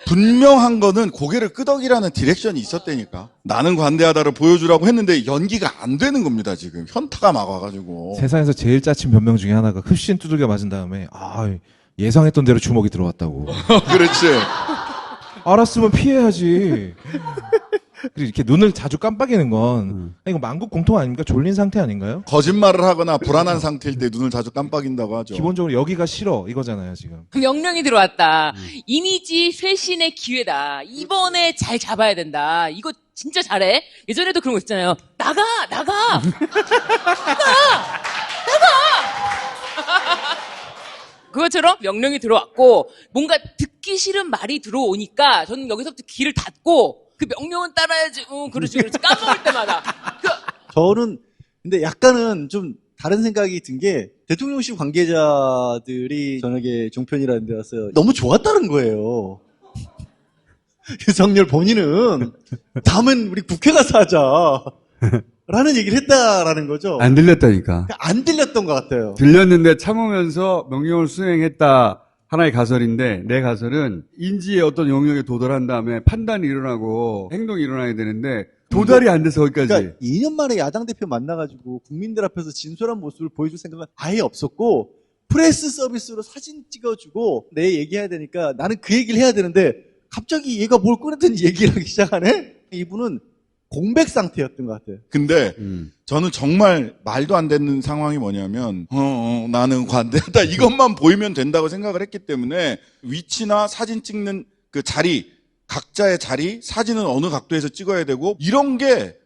분명한 거는 고개를 끄덕이라는 디렉션이 있었다니까. 나는 관대하다를 보여주라고 했는데 연기가 안 되는 겁니다, 지금. 현타가 막 와가지고.
세상에서 제일 짜친 변명 중에 하나가 흡신 두들겨 맞은 다음에 예상했던 대로 주먹이 들어왔다고.
그렇지.
알았으면 피해야지. 그리고 이렇게 눈을 자주 깜빡이는 건 이거 만국 공통 아닙니까? 졸린 상태 아닌가요?
거짓말을 하거나 불안한 상태일 때 눈을 자주 깜빡인다고 하죠.
기본적으로 여기가 싫어 이거잖아요 지금.
명령이 들어왔다. 이미지 쇄신의 기회다. 이번에 잘 잡아야 된다. 이거 진짜 잘해. 예전에도 그런 거 있잖아요. 나가! 그것처럼 명령이 들어왔고 뭔가 듣기 싫은 말이 들어오니까 저는 여기서부터 귀를 닫고 그 명령은 따라야지. 그렇지. 까먹을 때마다.
저는 근데 약간은 좀 다른 생각이 든 게 대통령실 관계자들이 저녁에 종편이라는 데 와서 너무 좋았다는 거예요. 윤석열 본인은 다음엔 우리 국회 가서 하자. 라는 얘기를 했다라는 거죠.
안 들렸다니까.
안 들렸던 것 같아요.
들렸는데 참으면서 명령을 수행했다. 하나의 가설인데 내 가설은 인지의 어떤 영역에 도달한 다음에 판단이 일어나고 행동이 일어나야 되는데 도달이 안 돼서 거기까지.
그러니까 2년 만에 야당 대표 만나가지고 국민들 앞에서 진솔한 모습을 보여줄 생각은 아예 없었고 프레스 서비스로 사진 찍어주고 내 얘기해야 되니까 나는 그 얘기를 해야 되는데 갑자기 얘가 뭘 꺼냈더니 얘기를 하기 시작하네? 이분은 공백 상태였던 것 같아요.
근데 저는 정말 말도 안 되는 상황이 뭐냐면 나는 관대하다 이것만 보이면 된다고 생각을 했기 때문에 위치나 사진 찍는 그 자리, 각자의 자리, 사진은 어느 각도에서 찍어야 되고 이런 게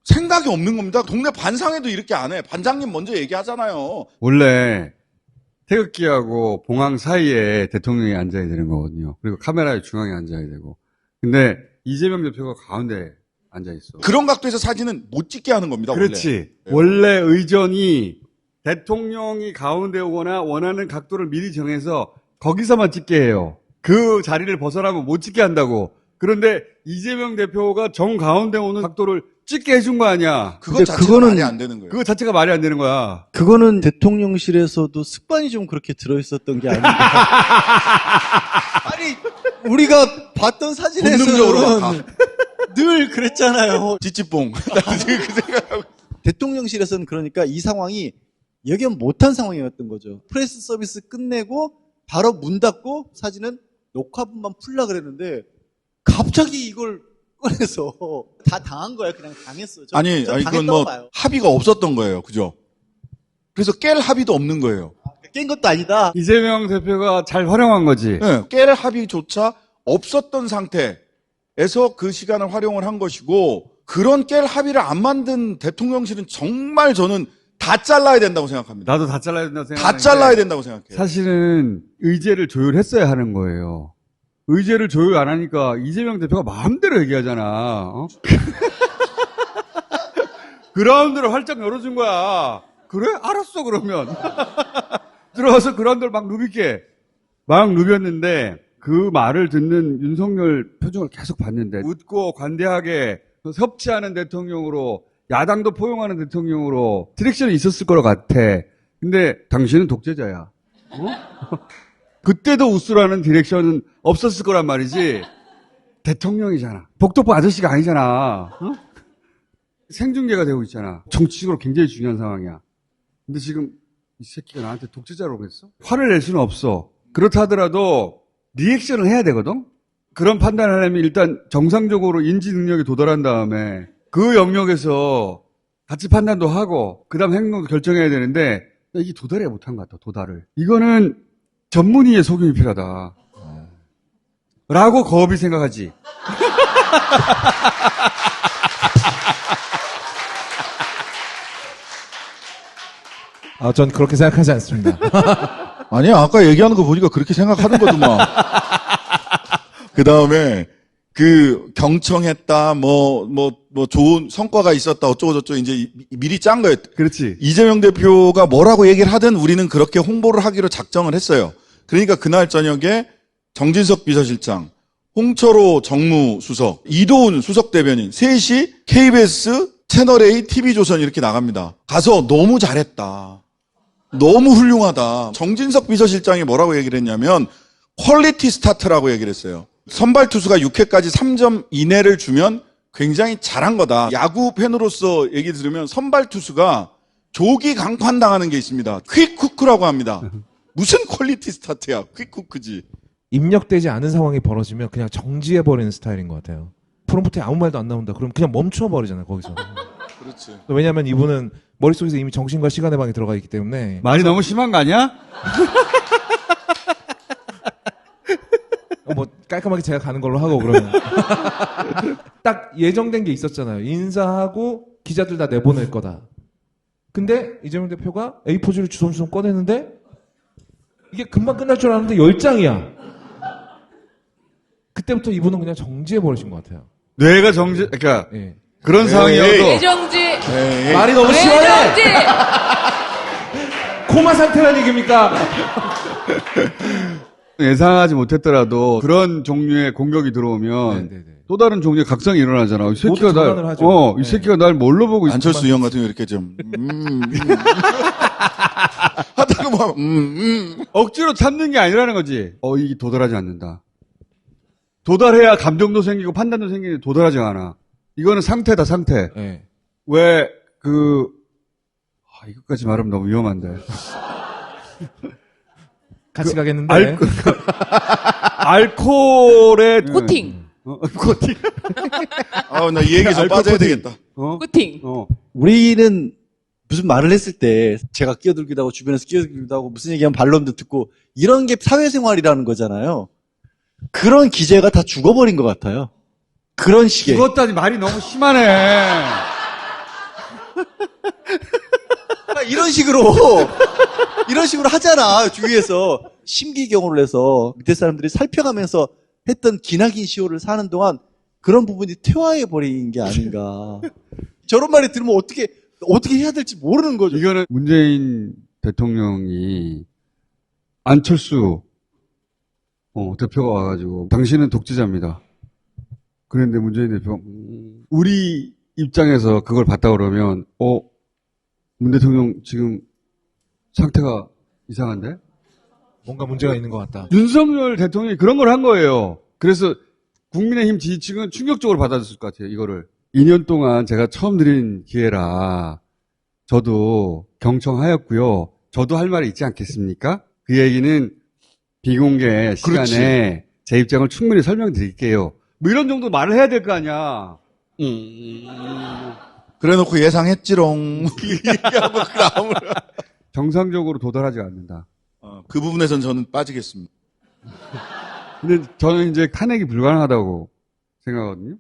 생각이 없는 겁니다. 동네 반상회도 이렇게 안 해. 반장님 먼저 얘기하잖아요.
원래 태극기하고 봉황 사이에 대통령이 앉아야 되는 거거든요. 그리고 카메라의 중앙에 앉아야 되고. 근데 이재명 대표가 가운데 앉아 있어.
그런 각도에서 사진은 못 찍게 하는 겁니다.
그렇지.
원래.
원래 의전이 대통령이 가운데 오거나 원하는 각도를 미리 정해서 거기서만 찍게 해요. 그 자리를 벗어나면 못 찍게 한다고. 그런데 이재명 대표가 정 가운데 오는 각도를 찍게 해준 거 아니야.
그것 자체가 말이 안 되는 거예요.
그거 자체가 말이 안 되는 거야.
그거는 대통령실에서도 습관이 좀 그렇게 들어있었던 게 아닌가. 아니, 우리가 봤던
본능적으로 막
사진에서는 늘 그랬잖아요.
찌찌뽕. 나도 지금 그 생각하고.
대통령실에서는 그러니까 이 상황이 예견 못한 상황이었던 거죠. 프레스 서비스 끝내고 바로 문 닫고 사진은 녹화분만 풀라 그랬는데 갑자기 이걸 꺼내서 다 당한 거야. 그냥 당했어.
아니, 이건 뭐 합의가 없었던 거예요. 그죠? 그래서 깰 합의도 없는 거예요.
깬 것도 아니다.
이재명 대표가 잘 활용한 거지.
네, 깰 합의조차 없었던 상태에서 그 시간을 활용을 한 것이고 그런 깰 합의를 안 만든 대통령실은 정말 저는 다 잘라야 된다고 생각합니다.
나도 다 잘라야 된다고 생각해.
다 잘라야 된다고 생각해요.
사실은 의제를 조율했어야 하는 거예요. 의제를 조율 안 하니까 이재명 대표가 마음대로 얘기하잖아. 어? 그라운드를 활짝 열어준 거야. 그래? 알았어 그러면. 들어가서 그라운드를 막 누빌게. 막 누볐는데 그 말을 듣는 윤석열 표정을 계속 봤는데 웃고 관대하게 섭취하는 대통령으로 야당도 포용하는 대통령으로 디렉션이 있었을 것 같아. 근데 당신은 독재자야. 어? 그때도 웃으라는 디렉션은 없었을 거란 말이지. 대통령이잖아. 복도부 아저씨가 아니잖아. 어? 생중계가 되고 있잖아. 정치적으로 굉장히 중요한 상황이야. 근데 지금 이 새끼가 나한테 독재자라고 했어? 화를 낼 수는 없어. 그렇다 하더라도 리액션을 해야 되거든? 그런 판단을 하려면 일단 정상적으로 인지 능력에 도달한 다음에 그 영역에서 같이 판단도 하고 그 다음 행동도 결정해야 되는데 이게 도달해 못한 것 같아. 도달을. 이거는 전문의의 속임이 필요하다. 라고 거업이 생각하지.
전 그렇게 생각하지 않습니다.
아니야, 아까 얘기하는 거 보니까 그렇게 생각하는 거더만. 그 다음에, 경청했다, 좋은 성과가 있었다, 어쩌고저쩌고, 이제 미리 짠 거예요.
그렇지.
이재명 대표가 뭐라고 얘기를 하든 우리는 그렇게 홍보를 하기로 작정을 했어요. 그러니까 그날 저녁에 정진석 비서실장, 홍철호 정무수석, 이도훈 수석대변인, 셋이 KBS, 채널A, TV조선 이렇게 나갑니다. 가서 너무 잘했다. 너무 훌륭하다. 정진석 비서실장이 뭐라고 얘기를 했냐면 퀄리티 스타트라고 얘기를 했어요. 선발 투수가 6회까지 3점 이내를 주면 굉장히 잘한 거다. 야구 팬으로서 얘기 들으면 선발 투수가 조기 강판당하는 게 있습니다. 퀵쿠크라고 합니다. 무슨 퀄리티 스타트야. 퀵쿠크지.
입력되지 않은 상황이 벌어지면 그냥 정지해버리는 스타일인 것 같아요. 프롬프트에 아무 말도 안 나온다. 그럼 그냥 멈춰버리잖아요, 거기서.
그렇지.
왜냐면 이분은 머릿속에서 이미 정신과 시간의 방에 들어가 있기 때문에.
말이 너무 심한 거 아니야?
깔끔하게 제가 가는 걸로 하고, 그러면. 딱 예정된 게 있었잖아요. 인사하고 기자들 다 내보낼 거다. 근데 이재명 대표가 A4지를 주섬주섬 꺼내는데 이게 금방 끝날 줄 알았는데 10장이야. 그때부터 이분은 그냥 정지해버리신 것 같아요.
뇌가 그러니까
예.
그런 상황이어도
외정지.
말이 너무 심하네!
외정지.
코마 상태란 얘기입니까?
예상하지 못했더라도 그런 종류의 공격이 들어오면
네네네.
또 다른 종류의 각성이 일어나잖아. 이 새끼가
모두 전환을 하죠.
이 새끼가 날 뭘로 보고 있어?
안철수 의원 같은 거 이렇게 좀 하다가 뭐
억지로 참는 게 아니라는 거지. 이게 도달하지 않는다. 도달해야 감정도 생기고 판단도 생기는데 도달하지 않아. 이거는 상태다, 상태.
예.
이것까지 말하면 너무 위험한데.
같이 가겠는데.
알코올의
코팅.
코팅.
나 이 얘기 좀 빠져야 되겠다.
코팅.
우리는 무슨 말을 했을 때 제가 끼어들기도 하고 주변에서 끼어들기도 하고 무슨 얘기하면 반론도 듣고 이런 게 사회생활이라는 거잖아요. 그런 기제가 다 죽어버린 것 같아요. 그런 식의.
죽었다니 말이 너무 심하네.
이런 식으로 하잖아, 주위에서. 심기경호를 해서 밑에 사람들이 살펴가면서 했던 기나긴 시호를 사는 동안 그런 부분이 퇴화해버린 게 아닌가. 저런 말이 들으면 어떻게 해야 될지 모르는 거죠.
이거는 문재인 대통령이 안철수 대표가 와가지고 당신은 독재자입니다. 그런데 문재인 대표가 우리 입장에서 그걸 봤다 그러면 문 대통령 지금 상태가 이상한데?
뭔가 문제가 있는 것 같다.
윤석열 대통령이 그런 걸 한 거예요. 그래서 국민의힘 지지층은 충격적으로 받아들였을 것 같아요, 이거를. 2년 동안 제가 처음 드린 기회라 저도 경청하였고요. 저도 할 말이 있지 않겠습니까? 그 얘기는 비공개 시간에
그렇지.
제 입장을 충분히 설명드릴게요. 뭐 이런 정도 말을 해야 될 거 아니야.
그래놓고 예상했지롱. 얘기하고 그 다음을.
정상적으로 도달하지 않는다.
그 부분에선 저는 빠지겠습니다.
근데 저는 이제 탄핵이 불가능하다고 생각하거든요.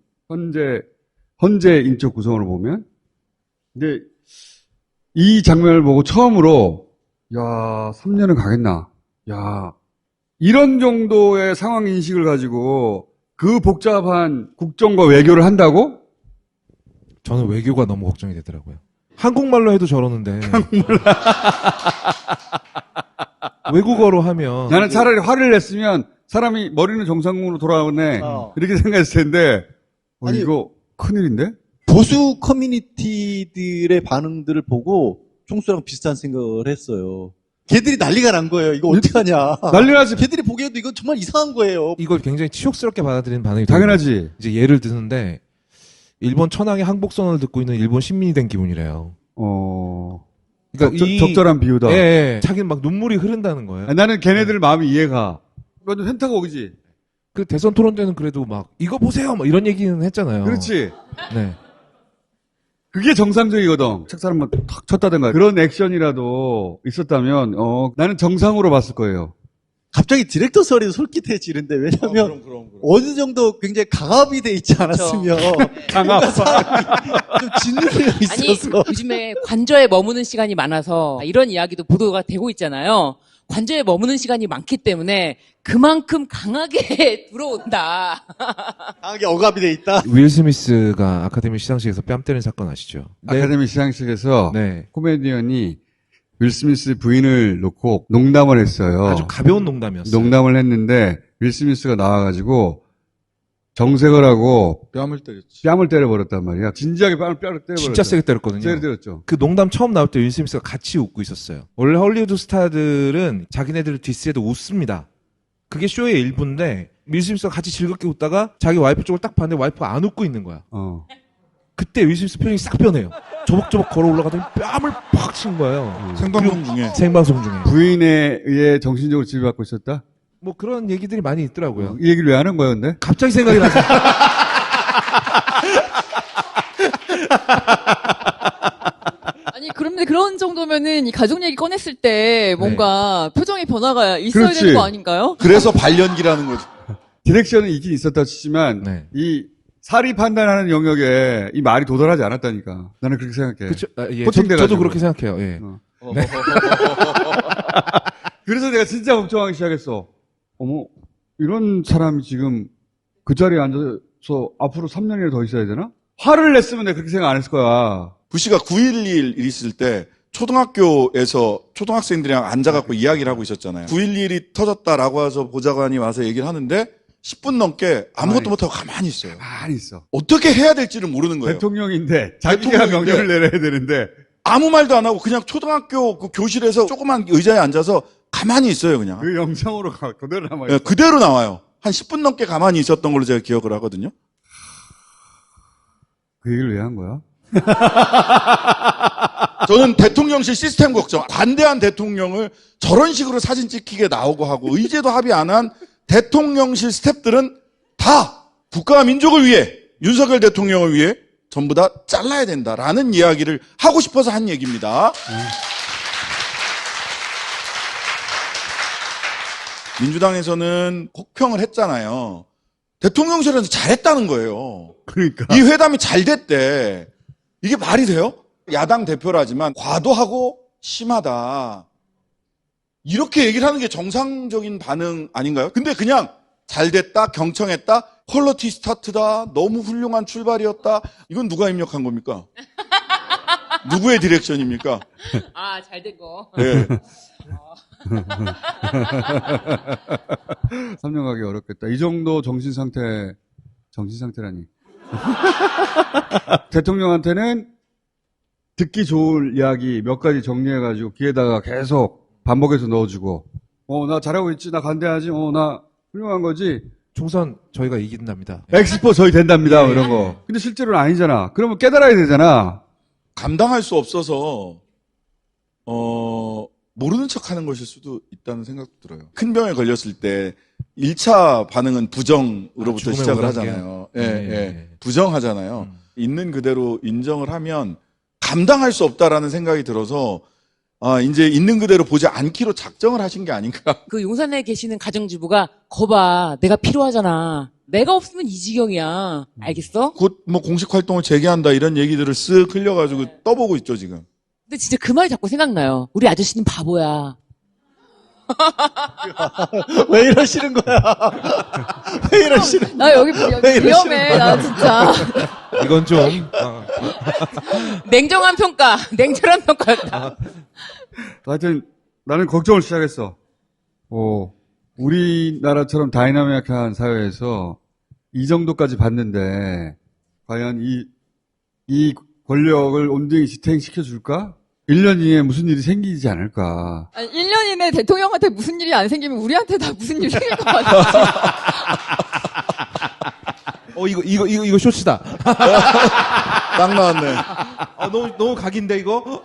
헌재 인적 구성으로 보면. 근데 이 장면을 보고 처음으로 3년은 가겠나. 이런 정도의 상황 인식을 가지고 그 복잡한 국정과 외교를 한다고?
저는 외교가 너무 걱정이 되더라고요. 한국말로 해도 저러는데. 외국어로 하면.
나는 차라리 화를 냈으면 사람이 머리는 정상으로 돌아오네. 이렇게 생각했을 텐데,
아니,
이거 큰일인데?
보수 커뮤니티들의 반응들을 보고 총수랑 비슷한 생각을 했어요. 걔들이 난리가 난 거예요. 이거 어떡하냐.
난리 나지.
걔들이 보기에도 이건 정말 이상한 거예요.
이걸 굉장히 치욕스럽게 받아들이는 반응이
당연하지.
이제 예를 드는데 일본 천황의 항복선언을 듣고 있는 일본 시민이 된 기분이래요. 그러니까
적절한 비유다.
예. 자기는 막 눈물이 흐른다는 거예요.
나는 걔네들 마음이 이해가. 완전 현타가 오기지.
그 대선 토론 때는 그래도 막 이거 보세요, 막 이런 얘기는 했잖아요.
그렇지.
네.
그게 정상적이거든. 책상 한번 탁 쳤다든가. 그런 액션이라도 있었다면, 나는 정상으로 봤을 거예요.
갑자기 디렉터 소리도 솔깃해지는데 왜냐면 어느 정도 굉장히 강압이 돼 있지 않았으면
강압.
좀 짓누르가
아니,
있어서
요즘에 관저에 머무는 시간이 많아서 이런 이야기도 보도가 되고 있잖아요. 관저에 머무는 시간이 많기 때문에 그만큼 강하게 들어온다.
강하게 억압이 돼 있다.
윌 스미스가 아카데미 시상식에서 뺨 때린 사건 아시죠?
아카데미 시상식에서
네.
코미디언이 윌 스미스 부인을 놓고 농담을 했어요.
아주 가벼운 농담이었어요.
농담을 했는데 윌 스미스가 나와가지고 정색을 하고
뺨을 때렸지.
뺨을 때려버렸단 말이야. 진지하게 뺨을 때려버렸죠.
진짜 세게 때렸거든요.
세게 때렸죠.
그 농담 처음 나올 때 윌 스미스가 같이 웃고 있었어요. 원래 헐리우드 스타들은 자기네들을 디스해도 웃습니다. 그게 쇼의 일부인데 윌 스미스가 같이 즐겁게 웃다가 자기 와이프 쪽을 딱 봤는데 와이프가 안 웃고 있는 거야. 그때 윌 스미스 표정이 싹 변해요. 조벅조벅 걸어 올라가더니 뺨을 팍 친 거예요.
생방송 중에.
생방송 중에.
부인에 의해 정신적으로 지배받고 있었다?
뭐 그런 얘기들이 많이 있더라고요.
이 얘기를 왜 하는 거야, 근데?
갑자기 생각이 나서.
아니, 그런데 그런 정도면은 이 가족 얘기 꺼냈을 때 뭔가 표정의 변화가 있어야
그렇지.
되는 거 아닌가요?
그래서 발연기라는 거죠.
디렉션은 있긴 있었다 치지만
네.
이 사리 판단하는 영역에 이 말이 도달하지 않았다니까. 나는 그렇게 생각해.
그쵸? 예.
코팅돼가지고.
저도 그렇게 생각해요. 예. 네.
그래서 내가 진짜 걱정하기 시작했어. 어머, 이런 사람이 지금 그 자리에 앉아서 앞으로 3년이나 더 있어야 되나? 화를 냈으면 내가 그렇게 생각 안 했을 거야.
부시가 9.11 있을 때 초등학교에서 초등학생들이랑 앉아갖고 이야기를 하고 있었잖아요. 9.11이 터졌다라고 해서 보좌관이 와서 얘기를 하는데 10분 넘게 아무것도
가만히
못하고 가만히 있어요.
가만히 있어.
어떻게 해야 될지를 모르는 거예요.
대통령인데 자기가
대통령인데.
명령을 내려야 되는데
아무 말도 안 하고 그냥 초등학교 그 교실에서 조그만 의자에 앉아서 가만히 있어요, 그냥.
그 영상으로 그대로 남아
예,
있어.
그대로 나와요. 한 10분 넘게 가만히 있었던 걸로 제가 기억을 하거든요.
그 얘기를 왜 한 거야?
저는 대통령실 시스템 걱정. 관대한 대통령을 저런 식으로 사진 찍히게 나오고 하고 의제도 합의 안 한 대통령실 스태프들은 다 국가와 민족을 위해 윤석열 대통령을 위해 전부 다 잘라야 된다라는 이야기를 하고 싶어서 한 얘기입니다. 민주당에서는 혹평을 했잖아요. 대통령실에서 잘했다는 거예요.
그러니까.
이 회담이 잘 됐대. 이게 말이 돼요? 야당 대표라지만 과도하고 심하다. 이렇게 얘기를 하는 게 정상적인 반응 아닌가요? 근데 그냥 잘 됐다, 경청했다, 퀄리티 스타트다, 너무 훌륭한 출발이었다. 이건 누가 입력한 겁니까? 누구의 디렉션입니까?
아, 잘 된 거.
네.
3년 가기 어렵겠다. 이 정도 정신상태라니. 대통령한테는 듣기 좋은 이야기 몇 가지 정리해가지고 귀에다가 계속 반복해서 넣어주고, 나 잘하고 있지, 나 관대하지, 나 훌륭한 거지,
총선 저희가 이긴답니다.
엑스포 저희 된답니다,
예,
이런 거. 근데 실제로는 아니잖아. 그러면 깨달아야 되잖아.
감당할 수 없어서 모르는 척하는 것일 수도 있다는 생각도 들어요. 큰 병에 걸렸을 때 1차 반응은 부정으로부터
죽음의
시작을
5단계.
하잖아요. 예,
예.
예. 부정하잖아요. 있는 그대로 인정을 하면 감당할 수 없다라는 생각이 들어서 이제 있는 그대로 보지 않기로 작정을 하신 게 아닌가.
그 용산에 계시는 가정주부가 거봐, 내가 필요하잖아. 내가 없으면 이 지경이야. 알겠어?
곧 뭐 공식 활동을 재개한다 이런 얘기들을 쓱 흘려가지고 떠보고 있죠 지금.
근데 진짜 그 말이 자꾸 생각나요. 우리 아저씨는 바보야.
왜 이러시는 거야? 왜 이러시는
나 여기
이러시는
위험해. 나 진짜.
이건 좀
냉정한 평가, 냉철한 평가였다.
하여튼 나는 걱정을 시작했어. 우리나라처럼 다이나믹한 사회에서 이 정도까지 봤는데 과연 이 권력을 온전히 지탱시켜 줄까? 1년 이내에 무슨 일이 생기지 않을까?
아니, 1년 이내 대통령한테 무슨 일이 안 생기면 우리한테 다 무슨 일이 생길 것 같아.
이거 쇼츠다.
딱 나왔네.
너무 각인데 이거?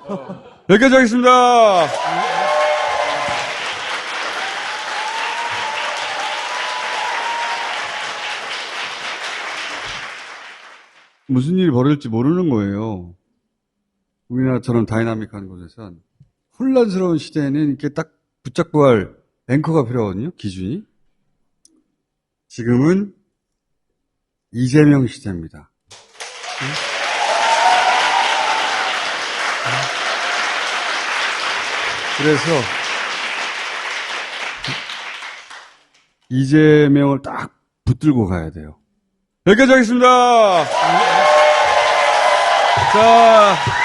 여기까지 하겠습니다. 무슨 일이 벌어질지 모르는 거예요. 우리나라처럼 다이나믹한 곳에선. 혼란스러운 시대에는 이렇게 딱 붙잡고 갈 앵커가 필요하거든요, 기준이. 지금은 이재명 시대입니다. 그래서 이재명을 딱 붙들고 가야 돼요. 여기까지 하겠습니다. 자.